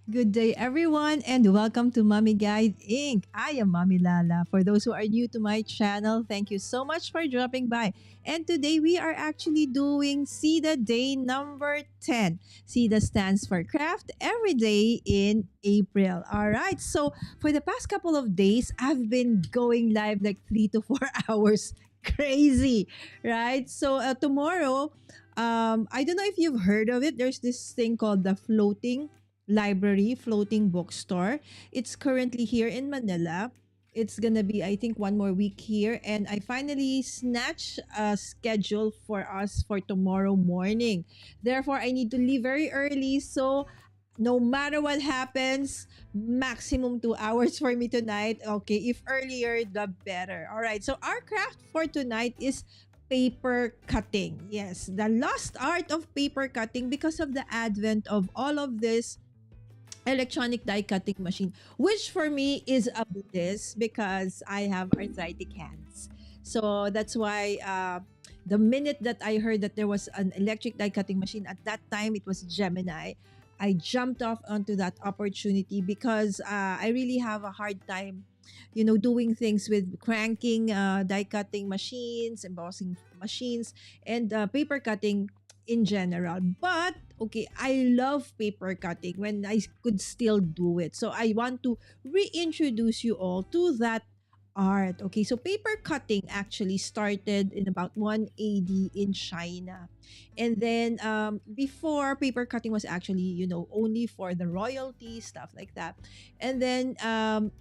Good day, everyone, and welcome to Mommy Guide Inc. I am Mommy Lala. For those who are new to my channel, thank you so much for dropping by. And today we are actually doing CEDA Day number 10. CEDA stands for Craft Every Day in April. All right, so for the past couple of days, I've been going live like 3 to 4 hours. Crazy, right? So tomorrow, I don't know if you've heard of it. There's this thing called the floating bookstore. It's currently here in Manila. It's gonna be, I think, one more week here, and I finally snatched a schedule for us for tomorrow morning. Therefore, I need to leave very early. So, no matter what happens, maximum 2 hours for me tonight. Okay, if earlier, the better. All right. So, our craft for tonight is paper cutting. Yes, the lost art of paper cutting because of the advent of all of this electronic die cutting machine, which for me is a bliss because I have arthritic hands. So that's why the minute that I heard that there was an electric die cutting machine, at that time it was Gemini. I jumped off onto that opportunity because I really have a hard time, doing things with cranking die cutting machines, embossing machines, and paper cutting in general. But okay, I love paper cutting when I could still do it. So I want to reintroduce you all to that art. Okay, so paper cutting actually started in about 1 AD in China. And then before, paper cutting was actually, only for the royalty, stuff like that. And then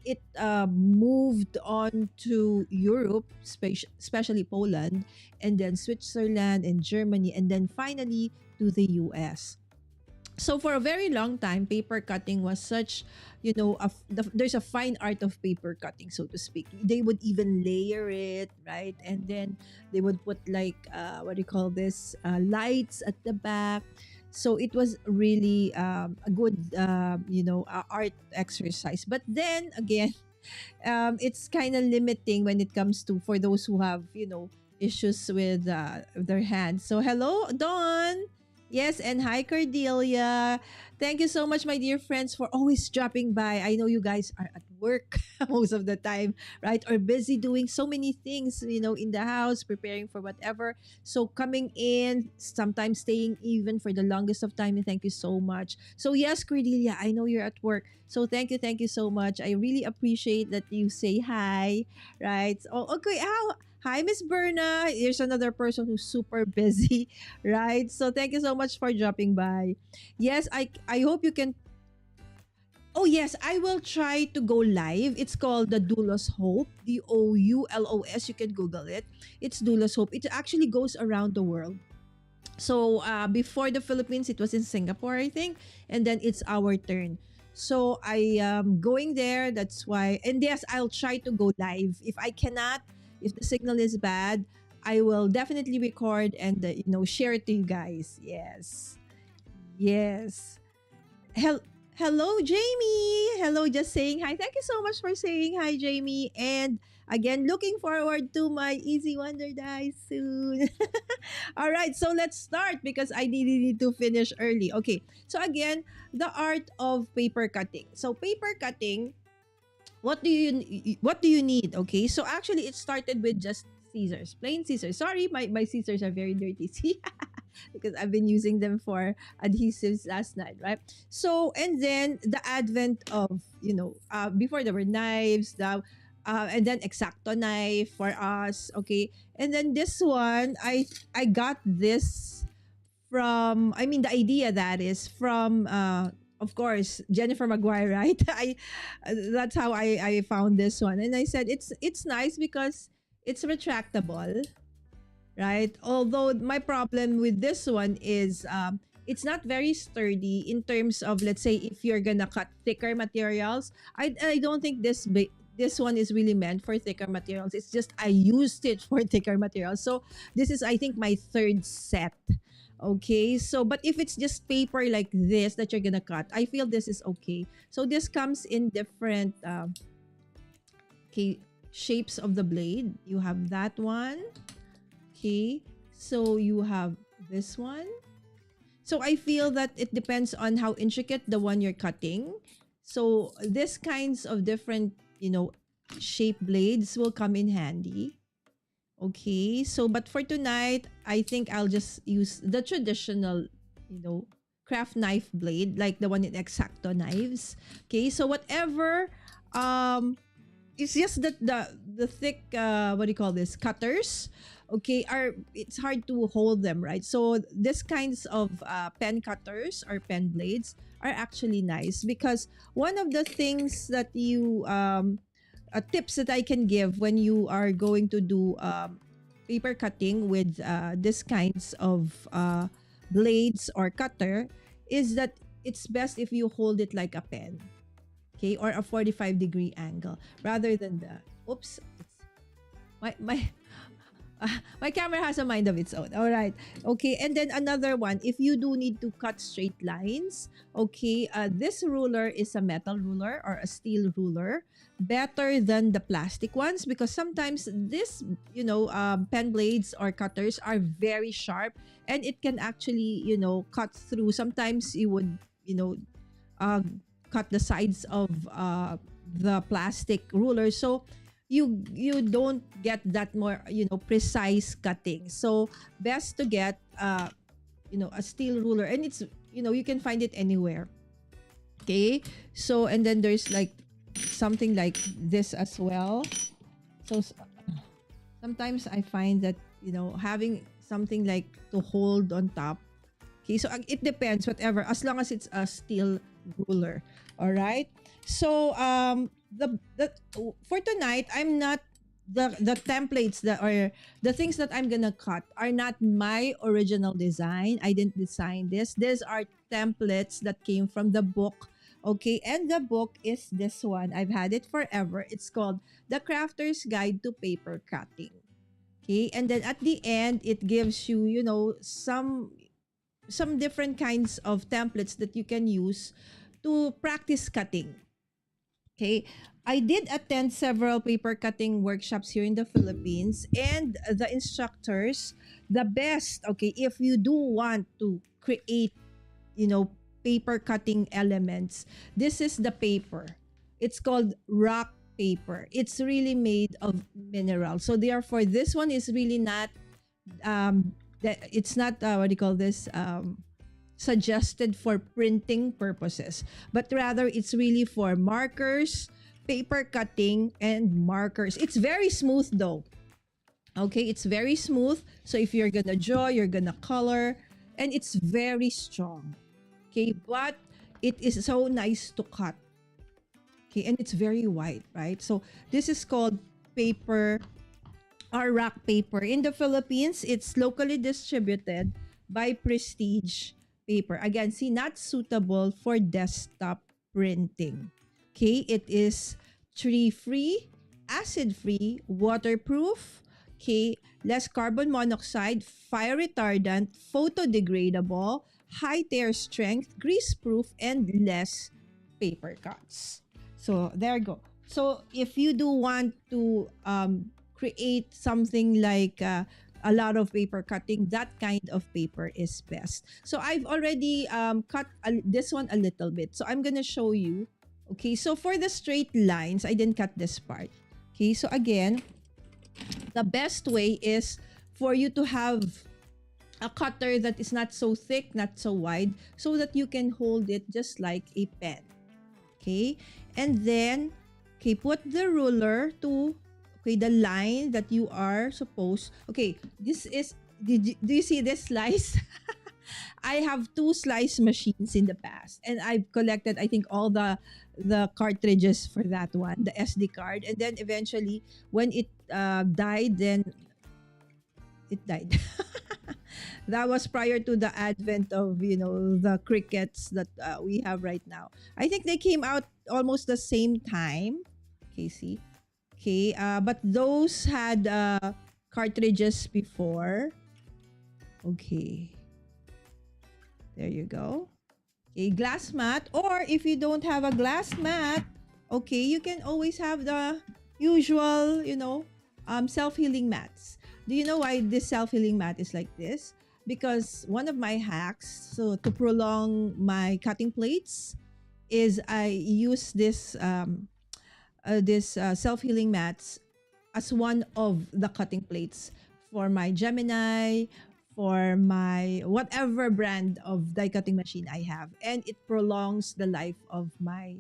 it moved on to Europe, especially Poland, and then Switzerland and Germany, and then finally to the US. So for a very long time, paper cutting was such, there's a fine art of paper cutting, so to speak. They would even layer it, right? And then they would put like, what do you call this, lights at the back. So it was really a good, art exercise. But then again, it's kind of limiting when it comes to, for those who have, issues with their hands. So hello, Dawn. Yes, and hi, Cordelia. Thank you so much, my dear friends, for always dropping by. I know you guys are at work most of the time, right? Or busy doing so many things, in the house, preparing for whatever. So coming in, sometimes staying even for the longest of time. And thank you so much. So yes, Cordelia, I know you're at work. So thank you so much. I really appreciate that you say hi, right? Oh, okay. Hi, Miss Berna. Here's another person who's super busy, right? So thank you so much for dropping by. Yes, I hope you can. Oh yes, I will try to go live. It's called the Doulos Hope, Doulos. You can Google it. It's Doulos Hope. It actually goes around the world. So before the Philippines, it was in Singapore, I think, and then it's our turn. So I am going there. That's why. And yes, I'll try to go live. If I cannot, if the signal is bad, I will definitely record and share it to you guys. Yes, yes. Hel- Hello, Jamie. Hello, just saying hi. Thank you so much for saying hi, Jamie. And again, looking forward to my Easy Wonder Die soon. All right, so let's start because I really need to finish early. Okay, so again, the art of paper cutting. So paper cutting, what do you need? Okay, so actually it started with just scissors, plain scissors. Sorry, my scissors are very dirty. See, because I've been using them for adhesives last night, right? So, and then the advent of, before there were knives, and then exacto knife for us, okay? And then this one, I got this from, I mean, the idea that is from, of course, Jennifer Maguire, right? That's how I found this one, and I said it's nice because it's retractable, right? Although my problem with this one is it's not very sturdy in terms of, let's say, if you're gonna cut thicker materials. I don't think this one is really meant for thicker materials. It's just I used it for thicker materials. So this is, I think, my third set. Okay, so but if it's just paper like this that you're gonna cut, I feel this is okay. So this comes in different okay, shapes of the blade. You have that one. Okay, so you have this one. So I feel that it depends on how intricate the one you're cutting. So this kinds of different, shape blades will come in handy. Okay, so but for tonight, I think I'll just use the traditional, you know, craft knife blade, like the one in Exacto knives. Okay, so whatever, it's just that the thick, what do you call this, cutters, okay, are it's hard to hold them, right? So this kinds of pen cutters or pen blades are actually nice, because one of the things that you tips that I can give when you are going to do paper cutting with this kinds of blades or cutter is that it's best if you hold it like a pen, okay, or a 45-degree angle rather than the oops, my my camera has a mind of its own. All right. Okay. And then another one, if you do need to cut straight lines, okay, this ruler is a metal ruler or a steel ruler, better than the plastic ones, because sometimes this, pen blades or cutters are very sharp, and it can actually, cut through. Sometimes you would, uh, cut the sides of the plastic ruler. So you don't get that more precise cutting. So best to get a steel ruler, and it's you can find it anywhere. Okay, so and then there's like something like this as well. So sometimes I find that having something like to hold on top. Okay, so it depends, whatever, as long as it's a steel ruler. All right. So the for tonight, I'm not the templates that are the things that I'm gonna cut are not my original design. I didn't design this. These are templates that came from the book. Okay, and the book is this one. I've had it forever. It's called The Crafter's Guide to Paper Cutting. Okay, and then at the end, it gives you, some different kinds of templates that you can use to practice cutting. Okay, I did attend several paper cutting workshops here in the Philippines, and the instructors, the best, okay, if you do want to create, paper cutting elements, this is the paper. It's called rock paper. It's really made of mineral. So therefore, this one is really not that it's not what do you call this, suggested for printing purposes, but rather it's really for markers, paper cutting, and markers. It's very smooth though. Okay, it's very smooth. So if you're gonna draw, you're gonna color, and it's very strong. Okay, but it is so nice to cut. Okay, and it's very white, right? So this is called paper or rock paper. In the Philippines, it's locally distributed by Prestige Paper. Again, see, not suitable for desktop printing. Okay, it is tree-free, acid-free, waterproof, okay, less carbon monoxide, fire retardant, photodegradable, high tear strength, grease-proof, and less paper cuts. So there you go. So if you do want to create something like a lot of paper cutting, that kind of paper is best. So I've already cut this one a little bit. So I'm gonna show you. Okay, so for the straight lines, I didn't cut this part. Okay, so again, the best way is for you to have a cutter that is not so thick, not so wide, so that you can hold it just like a pen. Okay, and then put the ruler to the line that you are supposed. Okay, this is, do you see this slice? I have 2 slice machines in the past, and I've collected, I think, all the cartridges for that one, the SD card, and then eventually when it died, then it died. That was prior to the advent of the crickets that we have right now. I think they came out almost the same time. Okay, see. Okay, but those had cartridges before. Okay, there you go. Okay, glass mat, or if you don't have a glass mat, okay, you can always have the usual, self-healing mats. Do you know why this self-healing mat is like this? because one of my hacks, so to prolong my cutting plates, is I use this self-healing mats as one of the cutting plates for my Gemini, for my whatever brand of die cutting machine I have, and it prolongs the life of my,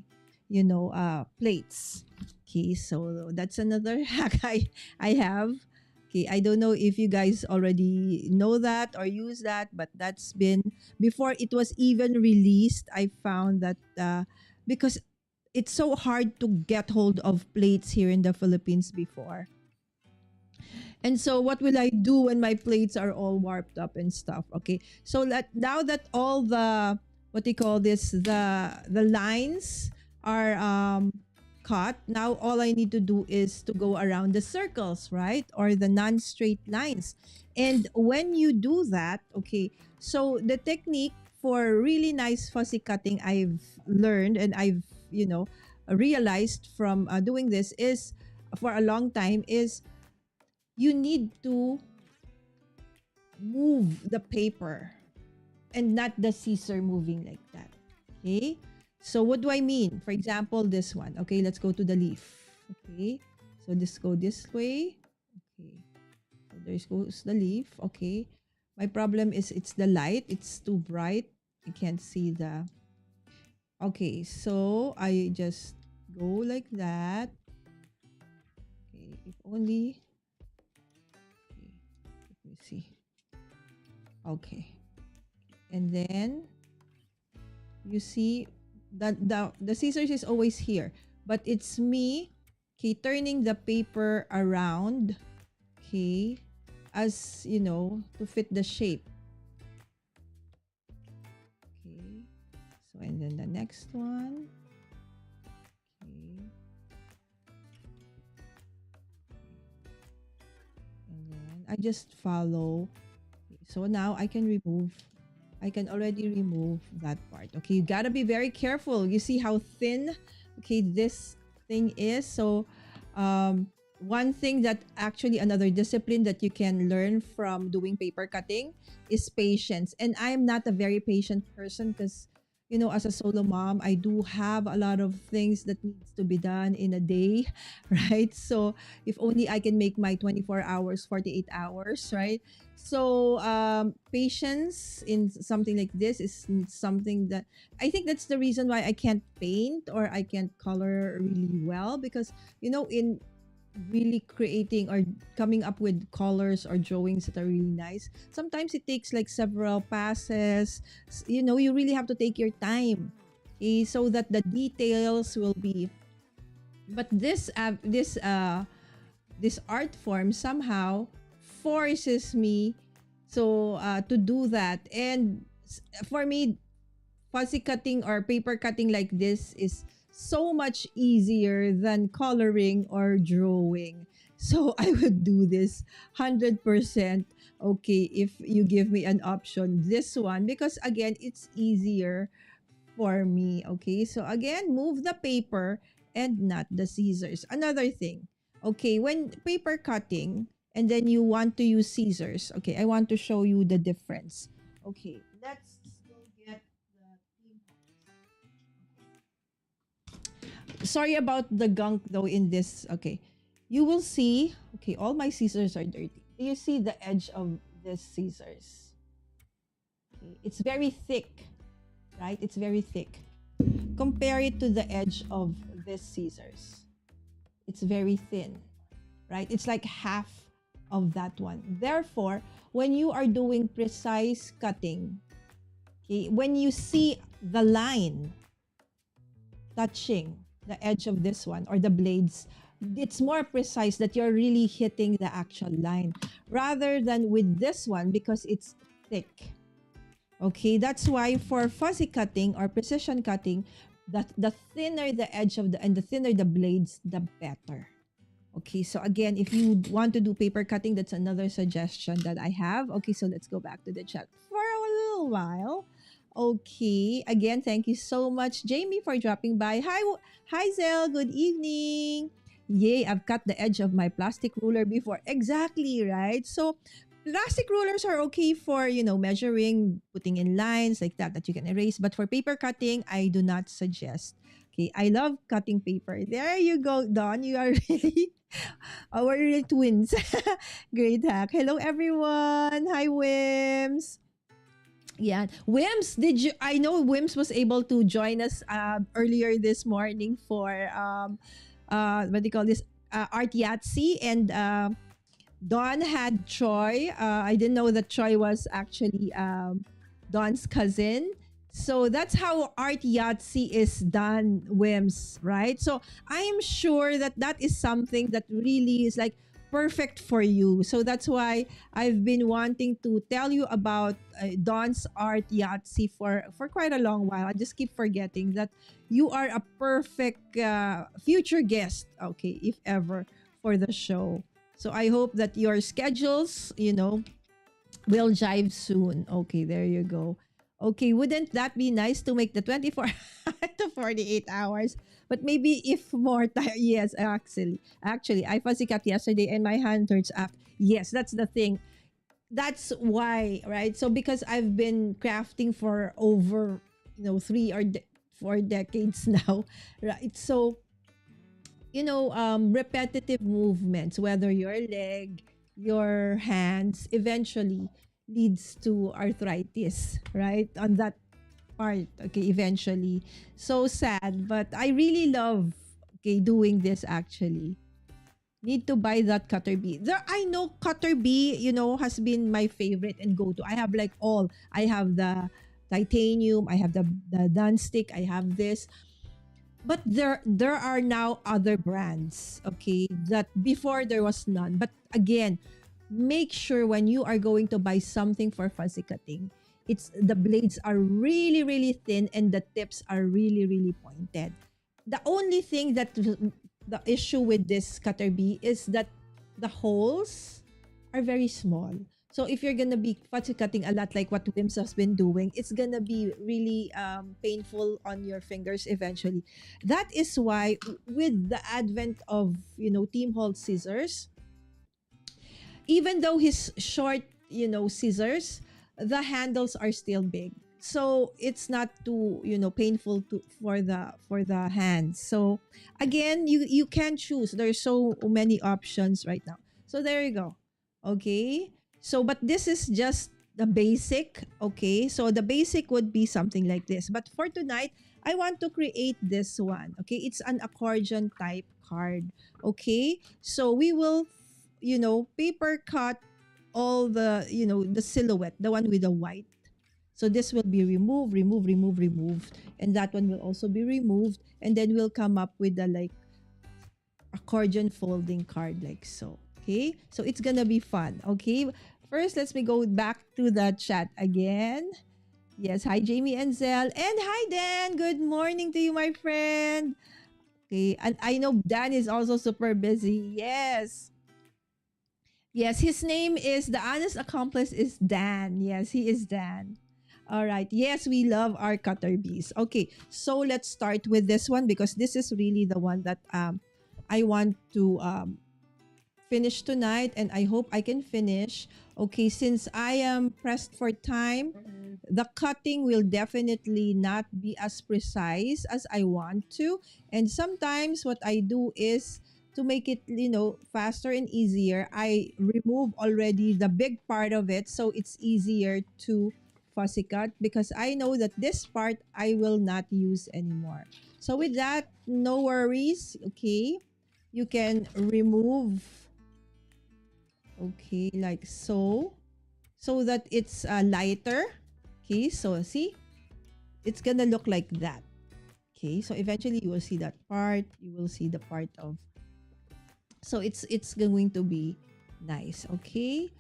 plates. Okay, so that's another hack I have. Okay, I don't know if you guys already know that or use that, but that's been before it was even released. I found that because it's so hard to get hold of plates here in the Philippines before. And so what will I do when my plates are all warped up and stuff? Okay. So that now that all the what do you call this? The lines are cut, now all I need to do is to go around the circles, right? Or the non-straight lines. And when you do that, okay, so the technique for really nice fussy cutting I've learned and I've, realized from doing this is for a long time is you need to move the paper and not the scissor moving like that. Okay? So what do I mean? For example, this one. Okay, let's go to the leaf. Okay. So this go this way. Okay. So there goes the leaf. Okay. My problem is it's the light. It's too bright. I can't see the... Okay, so I just go like that. Okay, if only... Let me see. Okay. And then you see that the scissors is always here, but it's me, okay, turning the paper around, okay, as to fit the shape. Okay. So and then the next one. Okay. And then I just follow. So now I can already remove that part. Okay, you gotta be very careful. You see how thin, okay, this thing is. So one thing that actually another discipline that you can learn from doing paper cutting is patience. And I'm not a very patient person because, as a solo mom, I do have a lot of things that needs to be done in a day, right? So if only I can make my 24 hours, 48 hours, right? So patience in something like this is something that I think that's the reason why I can't paint or I can't color really well, because in really creating or coming up with colors or drawings that are really nice, sometimes it takes like several passes. You really have to take your time, okay, so that the details will be... But this art form somehow forces me to do that. And for me, fuzzy cutting or paper cutting like this is so much easier than coloring or drawing. So I would do this 100%, okay, if you give me an option, this one, because again, it's easier for me. Okay, so again, move the paper and not the scissors. Another thing, okay, when paper cutting and then you want to use scissors, okay, I want to show you the difference. Okay, let's go get the team. Sorry about the gunk though in this. Okay, you will see, okay, all my scissors are dirty. Do you see the edge of this scissors? Okay, it's very thick, right? It's very thick. Compare it to the edge of this scissors. It's very thin, right? It's like half of that one. Therefore, when you are doing precise cutting, okay, when you see the line touching the edge of this one or the blades, it's more precise that you're really hitting the actual line rather than with this one because it's thick. Okay, that's why for fuzzy cutting or precision cutting, the thinner the edge of and the thinner the blades, the better. Okay, so again, if you want to do paper cutting, that's another suggestion that I have. Okay, so let's go back to the chat for a little while. Okay, again, thank you so much, Jamie, for dropping by. Hi, Zell. Good evening. Yay, I've cut the edge of my plastic ruler before. Exactly, right? So Plastic rulers are okay for, measuring, putting in lines like that you can erase. But for paper cutting, I do not suggest. Okay, I love cutting paper. There you go, Don. You are really, we're really twins. Great hack. Hello, everyone. Hi, Wims. Yeah, Wims, did you? I know Wims was able to join us earlier this morning for what do you call this? Art Yahtzee, and Dawn had Troy. I didn't know that Troy was actually Dawn's cousin. So that's how Art Yahtzee is done, Wims, right? So I'm sure that that is something that really is like perfect for you. So that's why I've been wanting to tell you about Dawn's Art Yahtzee for quite a long while. I just keep forgetting that you are a perfect future guest, okay, if ever, for the show. So I hope that your schedules, will jive soon. Okay, there you go. Okay, wouldn't that be nice to make the 24 to 48 hours? But maybe if more time, yes, actually, I fuzzy cut yesterday and my hand hurts up. Yes, that's the thing. That's why, right? So because I've been crafting for over, 4 decades now, right? So repetitive movements, whether your leg, your hands, eventually leads to arthritis, right? On that part, okay, eventually. So sad, but I really love, okay, doing this actually. Need to buy that cutter bee. There, I know cutter bee, has been my favorite and go to. I have like all. I have the titanium, I have the dun stick, I have this, but there are now other brands, okay, that before there was none. But again, make sure when you are going to buy something for fuzzy cutting, it's the blades are really really thin and the tips are really really pointed. The only thing that the issue with this cutter bee is that the holes are very small. So if you're gonna be fuzzy cutting a lot like what Wims has been doing, it's gonna be really painful on your fingers eventually. That is why with the advent of Team Hold scissors, even though his short scissors, the handles are still big. So it's not too painful to for the hands. So again, you can choose. There's so many options right now. So there you go. Okay. So but this is just the basic. Okay. So the basic would be something like this. But for tonight, I want to create this one. Okay. It's an accordion type card. Okay. So we will paper cut all the silhouette, the one with the white. So this will be removed, and that one will also be removed, and then we'll come up with the like accordion folding card like so. Okay, so it's gonna be fun. Okay, first let's me go back to the chat again. Yes, hi Jamie and Zell, and hi Dan. Good morning to you, my friend. Okay, and I know Dan is also super busy. Yes. Yes, his name is the honest accomplice is Dan. Yes, he is Dan. All right. Yes, we love our cutter bees. Okay, so let's start with this one because this is really the one that I want to finish tonight, and I hope I can finish. Okay, since I am pressed for time, the cutting will definitely not be as precise as I want to. And sometimes what I do is to make it, faster and easier, I remove already the big part of it so it's easier to fussy cut because I know that this part I will not use anymore. So with that, no worries, okay? You can remove, okay, like so, so that it's lighter. Okay, so see, it's gonna look like that. Okay, so eventually you will see that part. You will see the part of. So it's going to be nice. Okay,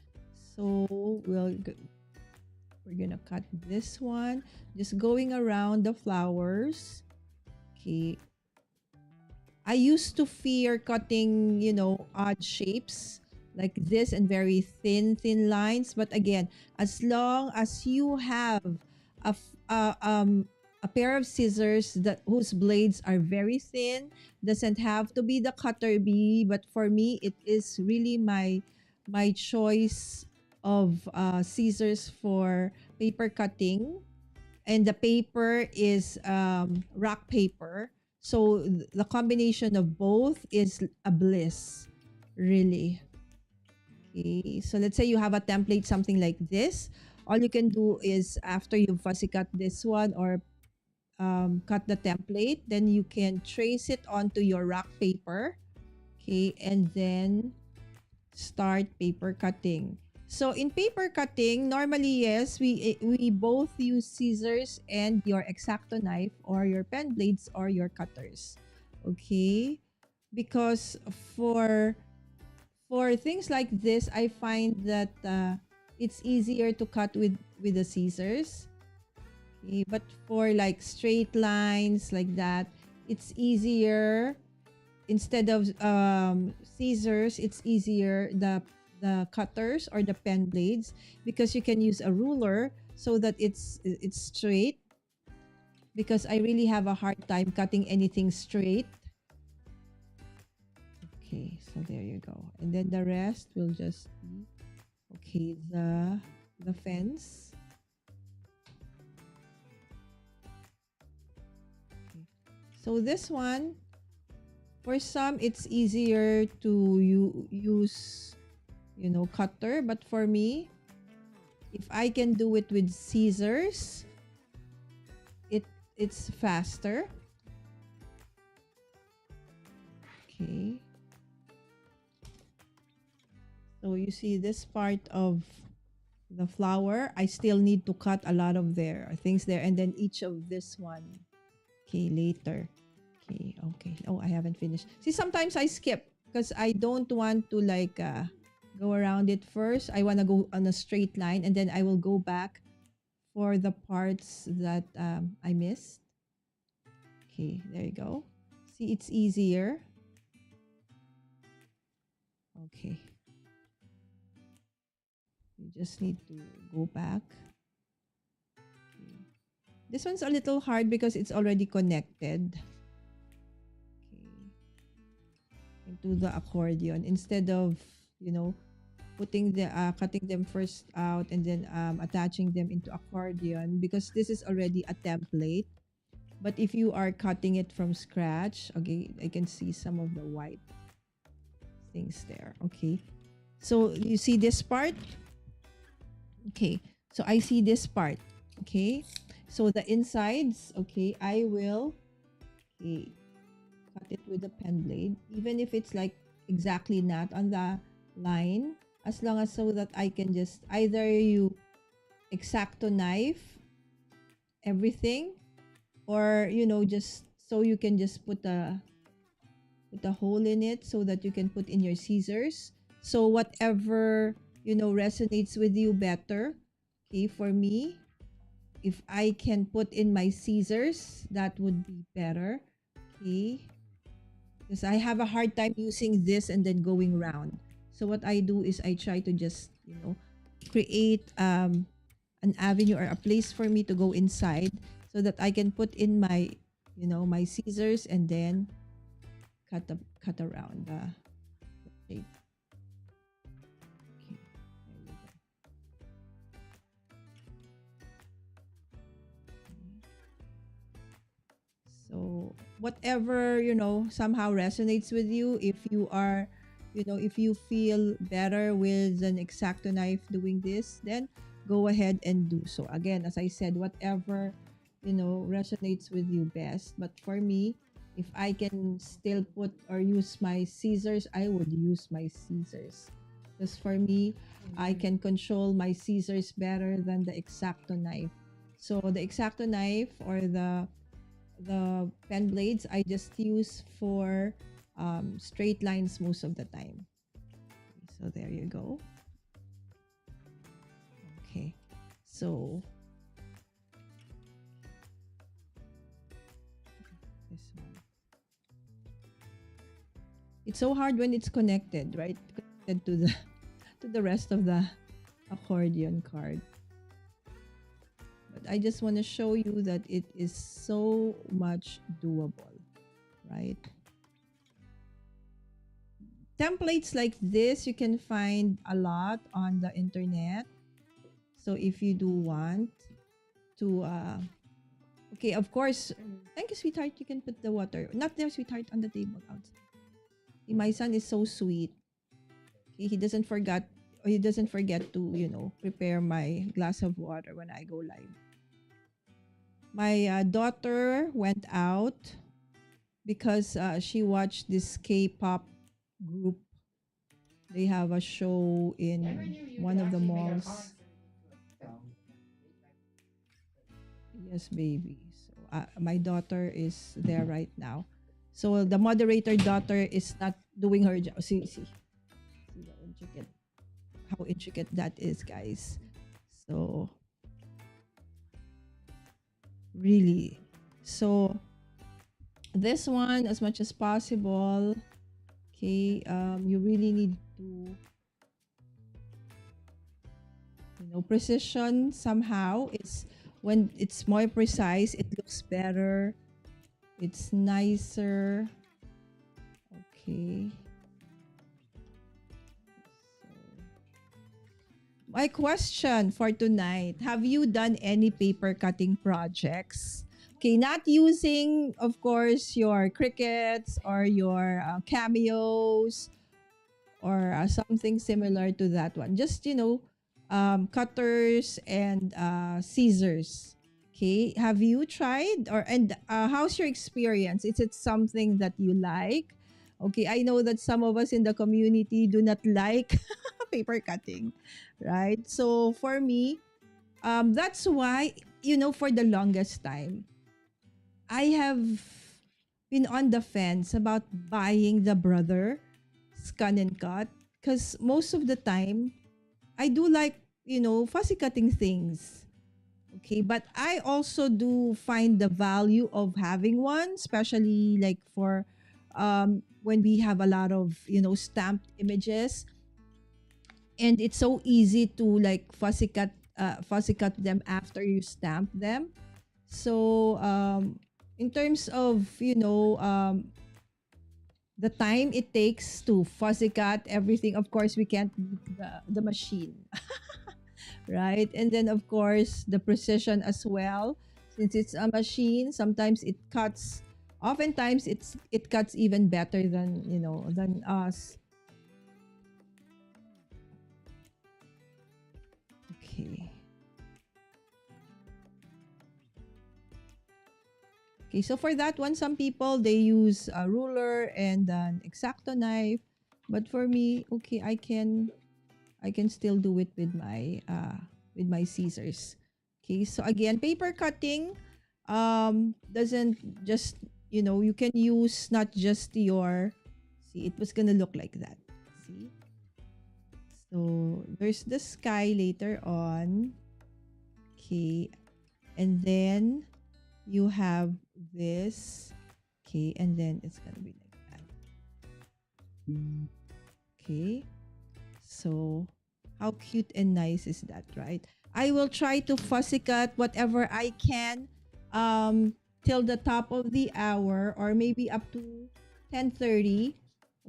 so we're gonna cut this one. Just going around the flowers. Okay. I used to fear cutting, odd shapes like this and very thin lines. But again, as long as you have a, a pair of scissors that whose blades are very thin, doesn't have to be the cutter bee. But for me, it is really my choice of scissors for paper cutting, and the paper is rock paper. So the combination of both is a bliss, really. Okay, so let's say you have a template, something like this. All you can do is after you fussy cut this one or cut the template, then you can trace it onto your rock paper. Okay, and then start paper cutting. So in paper cutting, normally yes, we both use scissors and your X-Acto knife or your pen blades or your cutters. Okay? Because for for things like this, I find that it's easier to cut with the scissors. Okay? But for like straight lines like that, it's easier instead of scissors. It's easier the cutters or the pen blades, because you can use a ruler so that it's straight, because I really have a hard time cutting anything straight. Okay, so there you go, and then the rest will just be okay. The fence. Okay. So this one, for some it's easier to use, cutter, but for me, if I can do it with scissors, it's faster. Okay, so you see this part of the flower, I still need to cut a lot of there things there, and then each of this one. Okay, later. Okay. Oh, I haven't finished. See, sometimes I skip because I don't want to like go around it first. I want to go on a straight line, and then I will go back for the parts that I missed. Okay, there you go. See, it's easier. Okay. You just need to go back. Okay. This one's a little hard because it's already connected. Okay. Into the accordion, instead of, putting the cutting them first out and then attaching them into accordion, because this is already a template. But if you are cutting it from scratch, okay, I can see some of the white things there. Okay, so you see this part. Okay, so I see this part. Okay, so the insides, okay, I will, okay, cut it with a pen blade, even if it's like exactly not on the line, as long as so that I can just either you X-Acto knife everything, or just so you can just put a hole in it so that you can put in your scissors. So whatever resonates with you better. Okay, for me, if I can put in my scissors, that would be better. Okay, because I have a hard time using this and then going round. So what I do is I try to just create an avenue or a place for me to go inside, so that I can put in my my scissors and then cut around the shape. Okay, there you go. So whatever somehow resonates with you, if you are if you feel better with an X-Acto knife doing this, then go ahead and do so. Again, as I said, whatever resonates with you best. But for me, if I can still put or use my scissors, I would use my scissors, because for me, I can control my scissors better than the X-Acto knife. So the X-Acto knife or the pen blades, I just use for straight lines most of the time. So there you go. Okay, so this one. It's so hard when it's connected, right? Connected to the to the rest of the accordion card. But I just want to show you that it is so much doable, right? templates like this you can find a lot on the internet. So if you do want to okay, of course. Thank you, sweetheart. You can put the water. Not there, sweetheart, on the table outside. Okay, my son is so sweet. Okay, he doesn't forget to, prepare my glass of water when I go live. My daughter went out because she watched this K-pop group. They have a show in one of the malls. Yes, baby. So my daughter is there right now. So the moderator daughter is not doing her job. See the intricate, how intricate that is, guys. So really, so this one, as much as possible, okay, you really need to, precision somehow. It's when it's more precise, it looks better. It's nicer. Okay. So, my question for tonight, have you done any paper cutting projects? Okay, not using, of course, your crickets or your cameos or something similar to that one. Just, cutters and scissors. Okay, have you tried and how's your experience? Is it something that you like? Okay, I know that some of us in the community do not like paper cutting, right? So for me, that's why, for the longest time, I have been on the fence about buying the brother scan and cut because most of the time I do like, fussy cutting things. Okay, but I also do find the value of having one, especially like for when we have a lot of, stamped images, and it's so easy to like fussy cut them after you stamp them. So in terms of, the time it takes to fussy cut everything, of course we can't beat the machine. Right? And then of course the precision as well. Since it's a machine, sometimes it cuts, oftentimes it cuts even better than, than us. Okay. Okay, so for that one, some people they use a ruler and an exacto knife, but for me, okay, I can still do it with my scissors. Okay, so again, paper cutting doesn't just, you can use not just your, see, it was gonna look like that. See? So there's the sky later on. Okay, and then you have this. Okay, and then it's gonna be like that. Okay. So, how cute and nice is that, right? I will try to fussy cut whatever I can till the top of the hour or maybe up to 10:30.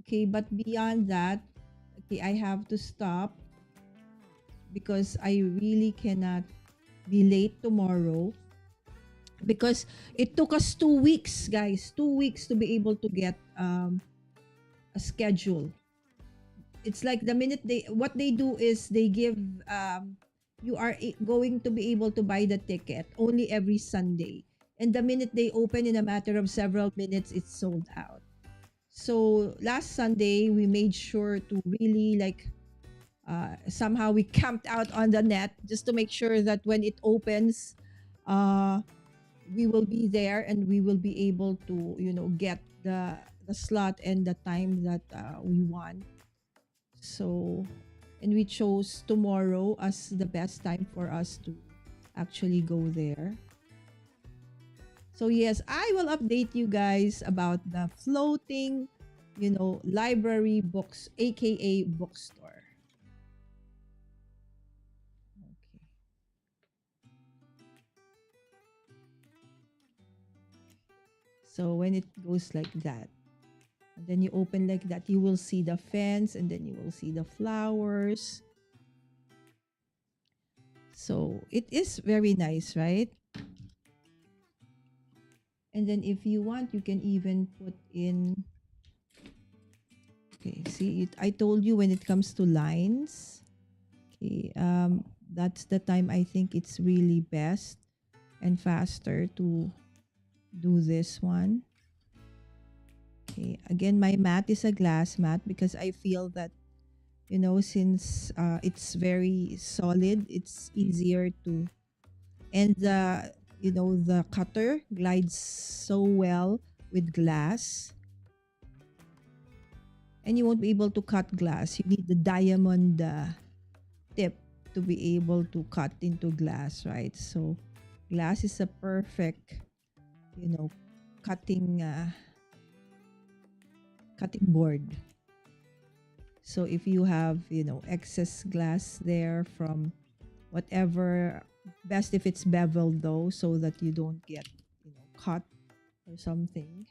Okay, but beyond that, okay, I have to stop because I really cannot be late tomorrow because it took us 2 weeks, guys, 2 weeks to be able to get a schedule. It's like the minute what they do is they give you are going to be able to buy the ticket only every Sunday, and the minute they open, in a matter of several minutes, it's sold out. So last Sunday we made sure to really like somehow we camped out on the net just to make sure that when it opens, uh we will be there and we will be able to, get the slot and the time that we want. So, and we chose tomorrow as the best time for us to actually go there. So, yes, I will update you guys about the floating, library books, aka bookstore. Okay. So, when it goes like that, And then you open like that, you will see the fence and then you will see the flowers. So it is very nice, right? And then if you want, you can even put in, okay, see it. I told you when it comes to lines, okay, that's the time I think it's really best and faster to do this one. Okay, again, my mat is a glass mat because I feel that, since it's very solid, it's easier to, and the cutter glides so well with glass, and you won't be able to cut glass. You need the diamond tip to be able to cut into glass, right? So glass is a perfect, you know, cutting cutting board. So if you have, excess glass there from whatever, best if it's beveled though, so that you don't get, cut or something.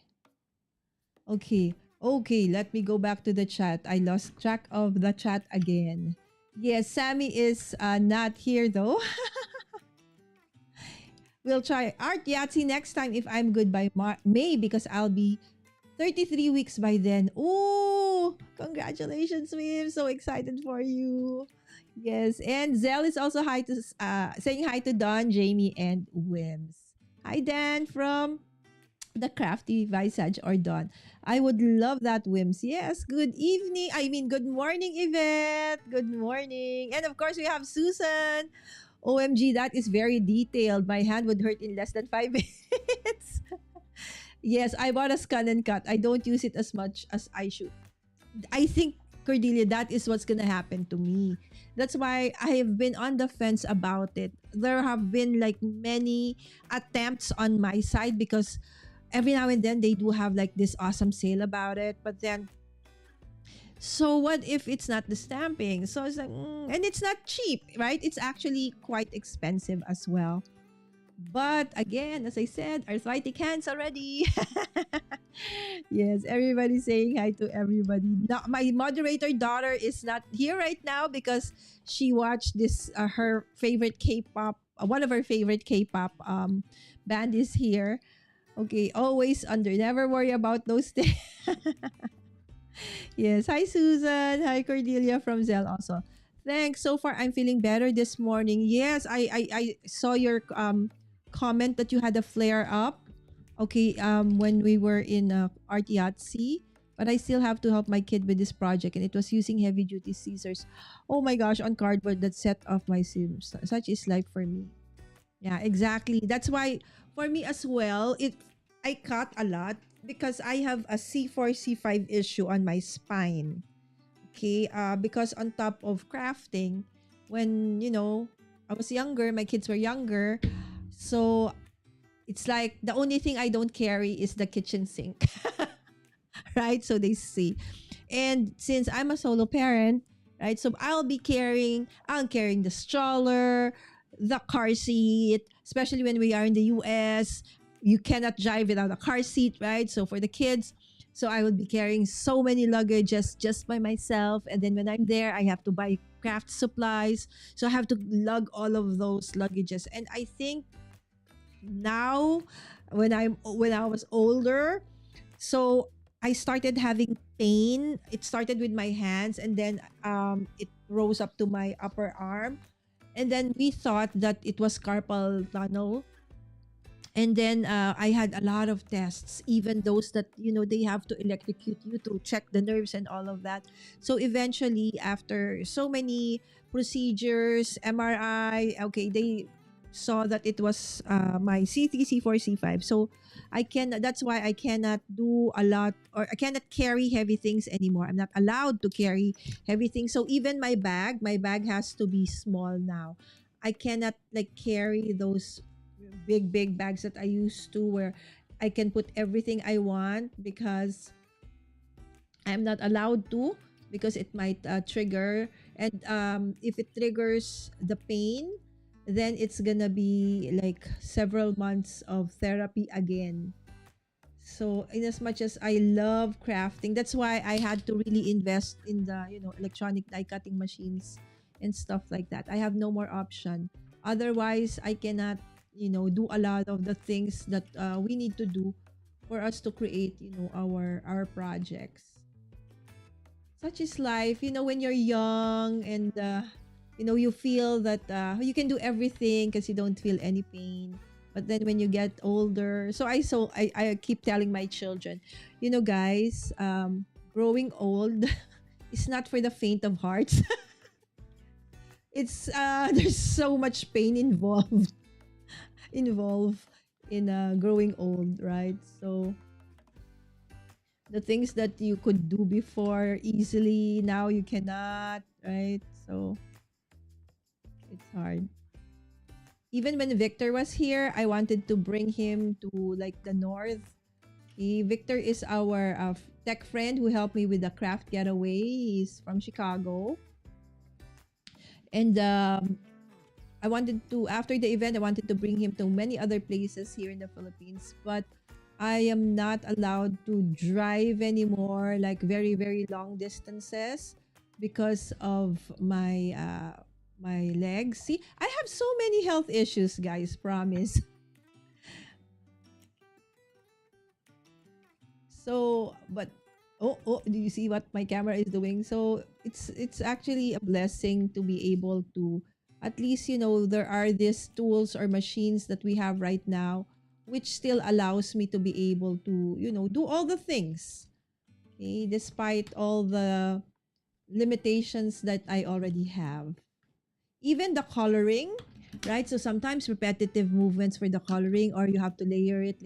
Okay. Okay, let me go back to the chat. I lost track of the chat again. Yes, Sammy is not here though. We'll try Art Yahtzee next time if I'm good by May because I'll be 33 weeks by then. Oh, congratulations, Wim. So excited for you. Yes, and Zell is also saying hi to Don, Jamie, and Wims. Hi, Dan from the Crafty Visage or Don. I would love that, Wims. Yes, good evening. I mean, good morning, Yvette. Good morning. And of course, we have Susan. OMG, that is very detailed. My hand would hurt in less than 5 minutes. Yes, I bought a scan and cut. I don't use it as much as I should. I think, Cordelia, that is what's gonna happen to me. That's why I have been on the fence about it. There have been like many attempts on my side because every now and then they do have like this awesome sale about it. But then, so what if it's not the stamping? So it's like, and it's not cheap, right? It's actually quite expensive as well. But again, as I said, arthritic hands already. Yes, everybody's saying hi to everybody. Now, my moderator daughter is not here right now because she watched this, her favorite K-pop, one of her favorite K-pop band is here. Okay, always under, never worry about those things. Yes, hi Susan, hi Cordelia from Zell also. Thanks. So far, I'm feeling better this morning. Yes, I saw your comment that you had a flare up. Okay, when we were in Art Yahtzee, but I still have to help my kid with this project, and it was using heavy duty scissors. Oh my gosh, on cardboard that set off my seams. Such is life for me. Yeah, exactly. That's why for me as well, I cut a lot because I have a C4 C5 issue on my spine. Okay, because on top of crafting, when I was younger, my kids were younger, so it's like the only thing I don't carry is the kitchen sink. Right? So they see. And since I'm a solo parent, right? So I'm carrying the stroller, the car seat, especially when we are in the US. You cannot drive without a car seat, right? So for the kids, so I would be carrying so many luggages just by myself. And then when I'm there, I have to buy craft supplies. So I have to lug all of those luggages. And I think now when I was older, so I started having pain. It started with my hands and then it rose up to my upper arm, and then we thought that it was carpal tunnel. And then I had a lot of tests, even those that they have to electrocute you to check the nerves and all of that. So eventually, after so many procedures, MRI, okay, they saw that it was my C3, C4, C5. So that's why I cannot do a lot, or I cannot carry heavy things anymore. I'm not allowed to carry heavy things. So even my bag has to be small now. I cannot like carry those big bags that I used to, where I can put everything I want, because I'm not allowed to, because it might trigger, and if it triggers the pain, then it's gonna be like several months of therapy again. So in as much as I love crafting, that's why I had to really invest in the, electronic die cutting machines and stuff like that. I have no more option. Otherwise, I cannot, do a lot of the things that we need to do for us to create, our projects. Such is life, when you're young and you feel that you can do everything because you don't feel any pain. But then when you get older, I keep telling my children, guys, growing old is not for the faint of heart. It's there's so much pain involved in growing old, right? So the things that you could do before easily, now you cannot, right? So it's hard. Even when Victor was here, I wanted to bring him to like the north. Victor is our tech friend who helped me with the craft getaway. He's from Chicago. And I wanted to, after the event, I wanted to bring him to many other places here in the Philippines. But I am not allowed to drive anymore, like very, very long distances because of my legs. See, I have so many health issues, guys, promise. So, but oh, do you see what my camera is doing? So, it's actually a blessing to be able to, at least, there are these tools or machines that we have right now which still allows me to be able to, do all the things. Okay, despite all the limitations that I already have. Even the coloring, right? So sometimes repetitive movements for the coloring, or you have to layer it,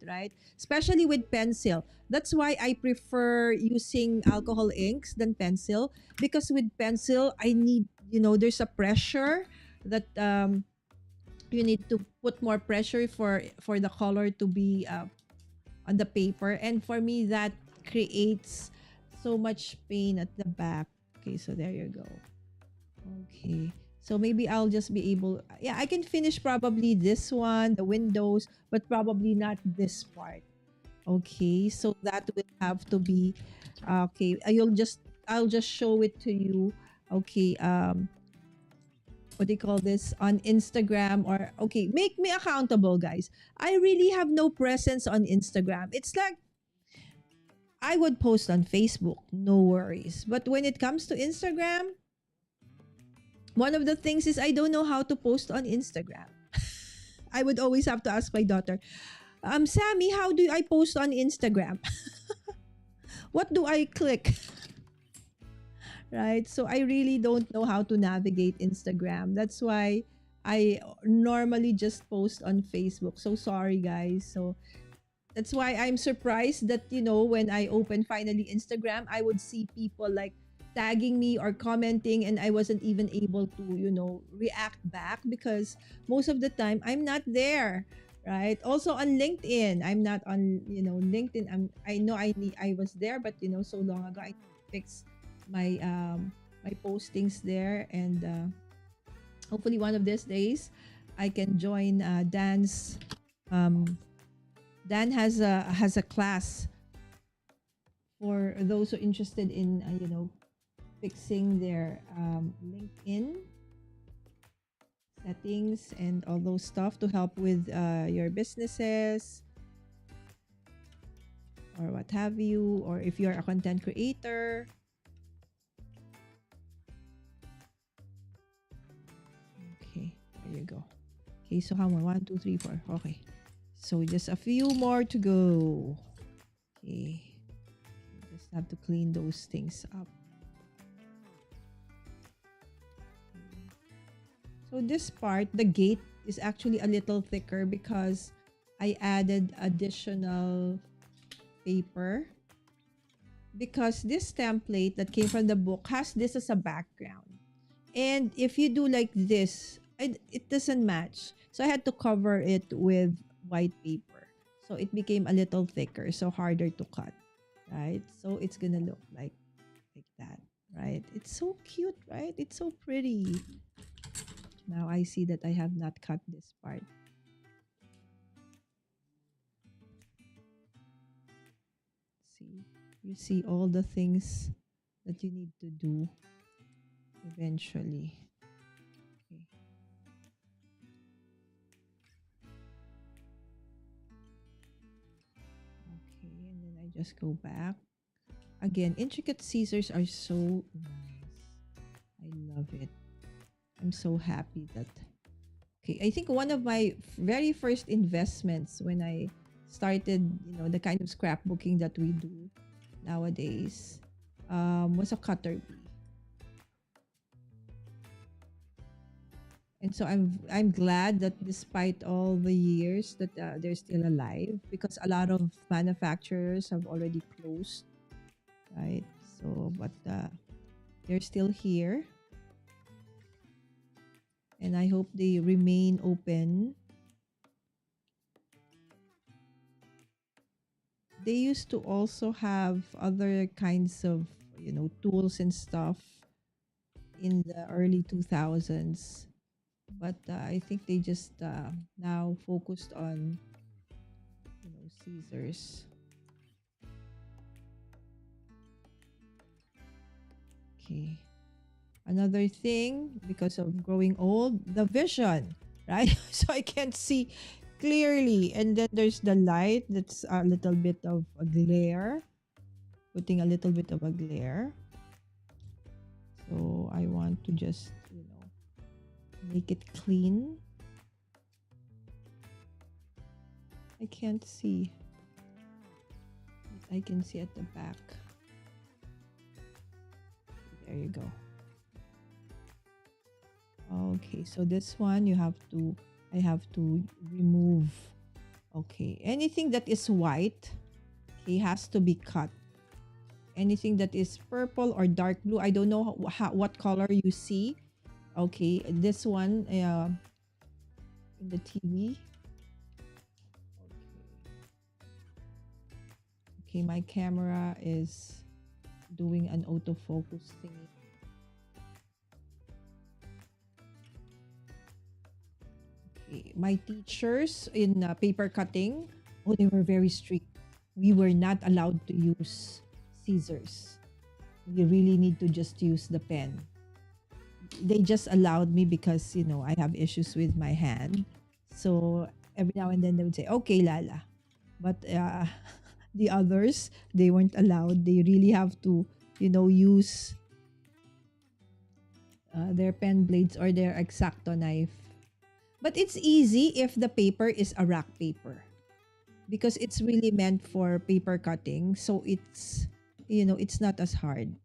right? Especially with pencil. That's why I prefer using alcohol inks than pencil, because with pencil, I need, there's a pressure that you need to put more pressure for the color to be on the paper, and for me that creates so much pain at the back. Okay, so there you go. Okay. So maybe I'll just be able, yeah, I can finish probably this one, the windows, but probably not this part. Okay. So that will have to be, okay. I'll just show it to you. Okay. What do you call this on Instagram? Or okay, make me accountable, guys. I really have no presence on Instagram. It's like I would post on Facebook, no worries. But when it comes to Instagram, one of the things is I don't know how to post on Instagram. I would always have to ask my daughter, Sammy, how do I post on Instagram? What do I click? Right? So I really don't know how to navigate Instagram. That's why I normally just post on Facebook. So sorry, guys. So that's why I'm surprised that, when I open finally Instagram, I would see people like tagging me or commenting, and I wasn't even able to, react back because most of the time I'm not there. Right. Also on LinkedIn, I'm not on, LinkedIn. I know I was there, but so long ago I fixed my postings there, and hopefully one of these days I can join Dan's um Dan has a class for those who are interested in fixing their LinkedIn settings and all those stuff to help with your businesses or what have you, or if you're a content creator. Okay, there you go. Okay, so how more? 1, 2, 3, 4. Okay, so just a few more to go. Okay, just have to clean those things up. So this part, the gate, is actually a little thicker because I added additional paper, because this template that came from the book has this as a background. And if you do like this, it doesn't match. So I had to cover it with white paper. So it became a little thicker, so harder to cut, right? So it's gonna look like that, right? It's so cute, right? It's so pretty. Now I see that I have not cut this part. You see all the things that you need to do eventually. Okay. Okay, and then I just go back. Again, intricate scissors are so nice. I love it. I'm so happy that. Okay, I think one of my very first investments when I started, the kind of scrapbooking that we do nowadays, was a cutter bee. And so I'm glad that despite all the years that they're still alive, because a lot of manufacturers have already closed, right? So, but they're still here, and I hope they remain open. They used to also have other kinds of, tools and stuff in the early 2000s, but I think they just now focused on, scissors. Okay. Another thing, because of growing old, the vision, right? So I can't see clearly. And then there's the light that's a little bit of a glare, putting a little bit of a glare. So I want to just, make it clean. I can't see, but I can see at the back. There you go. Okay, so this one I have to remove. Okay, anything that is white, okay, has to be cut. Anything that is purple or dark blue, I don't know what color you see. Okay, this one in the TV. Okay, my camera is doing an autofocus thing. My teachers in paper cutting, oh, they were very strict. We were not allowed to use scissors. We really need to just use the pen. They just allowed me because, I have issues with my hand. So every now and then they would say, okay, Lala. But the others, they weren't allowed. They really have to, use their pen blades or their X-Acto knife. But it's easy if the paper is a rack paper, because it's really meant for paper cutting. So it's not as hard.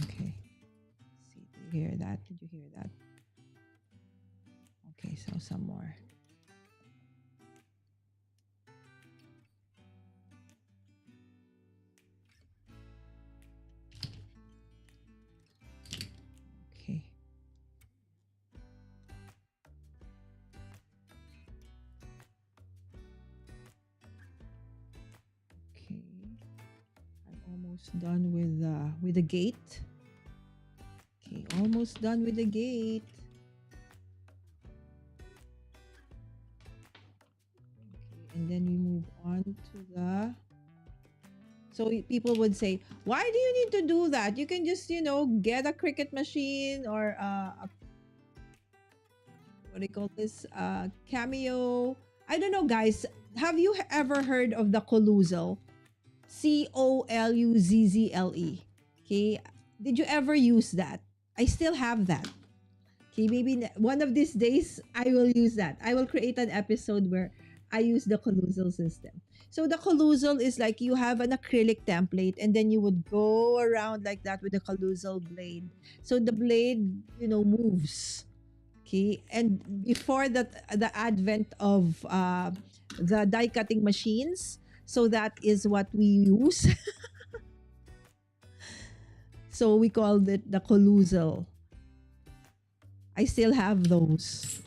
Okay. See, did you hear that? Did you hear that? Okay, so some more. Okay. Okay. I'm almost done with the gate. Okay, almost done with the gate. Okay, and then we move on to the. So people would say, why do you need to do that? You can just, get a Cricut machine or what do you call this? Cameo. I don't know, guys. Have you ever heard of the Coluzzle? Coluzzle. Okay. Did you ever use that? I still have that. Okay, maybe one of these days I will use that. I will create an episode where I use the collusal system. So the collusal is like you have an acrylic template and then you would go around like that with the collusal blade. So the blade, moves. Okay, and before that, the advent of the die cutting machines, so that is what we use. So we called it the collusal. I still have those.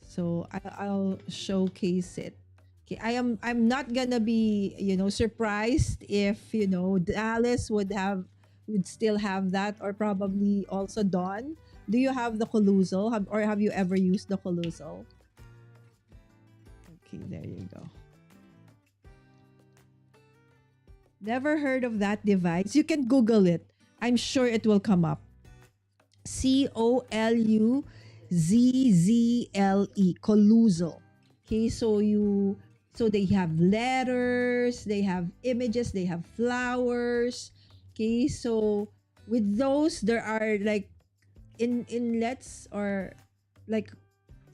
So I'll showcase it. Okay, I'm not gonna be surprised if Dallas would still have that, or probably also Dawn. Do you have the collusal, or have you ever used the collusal? Okay, there you go. Never heard of that device. You can Google it. I'm sure it will come up. Coluzzle. Coluzal. Okay, so they have letters, they have images, they have flowers. Okay, so with those there are like inlets or like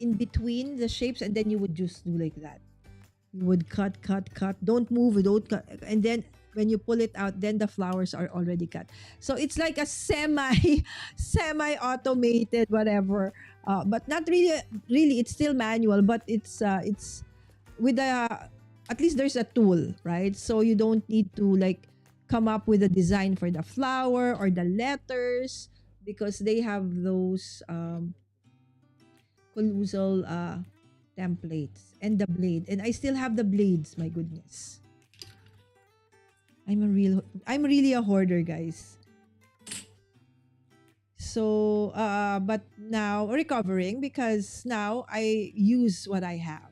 in between the shapes, and then you would just do like that. You would cut. Don't move, don't cut. And then when you pull it out, then the flowers are already cut. So it's like a semi automated whatever. But not really. It's still manual, but it's with a at least there's a tool, right? So you don't need to like come up with a design for the flower or the letters because they have those colossal templates and the blade. And I still have the blades, my goodness. I'm really a hoarder, guys. So but now recovering because now I use what I have,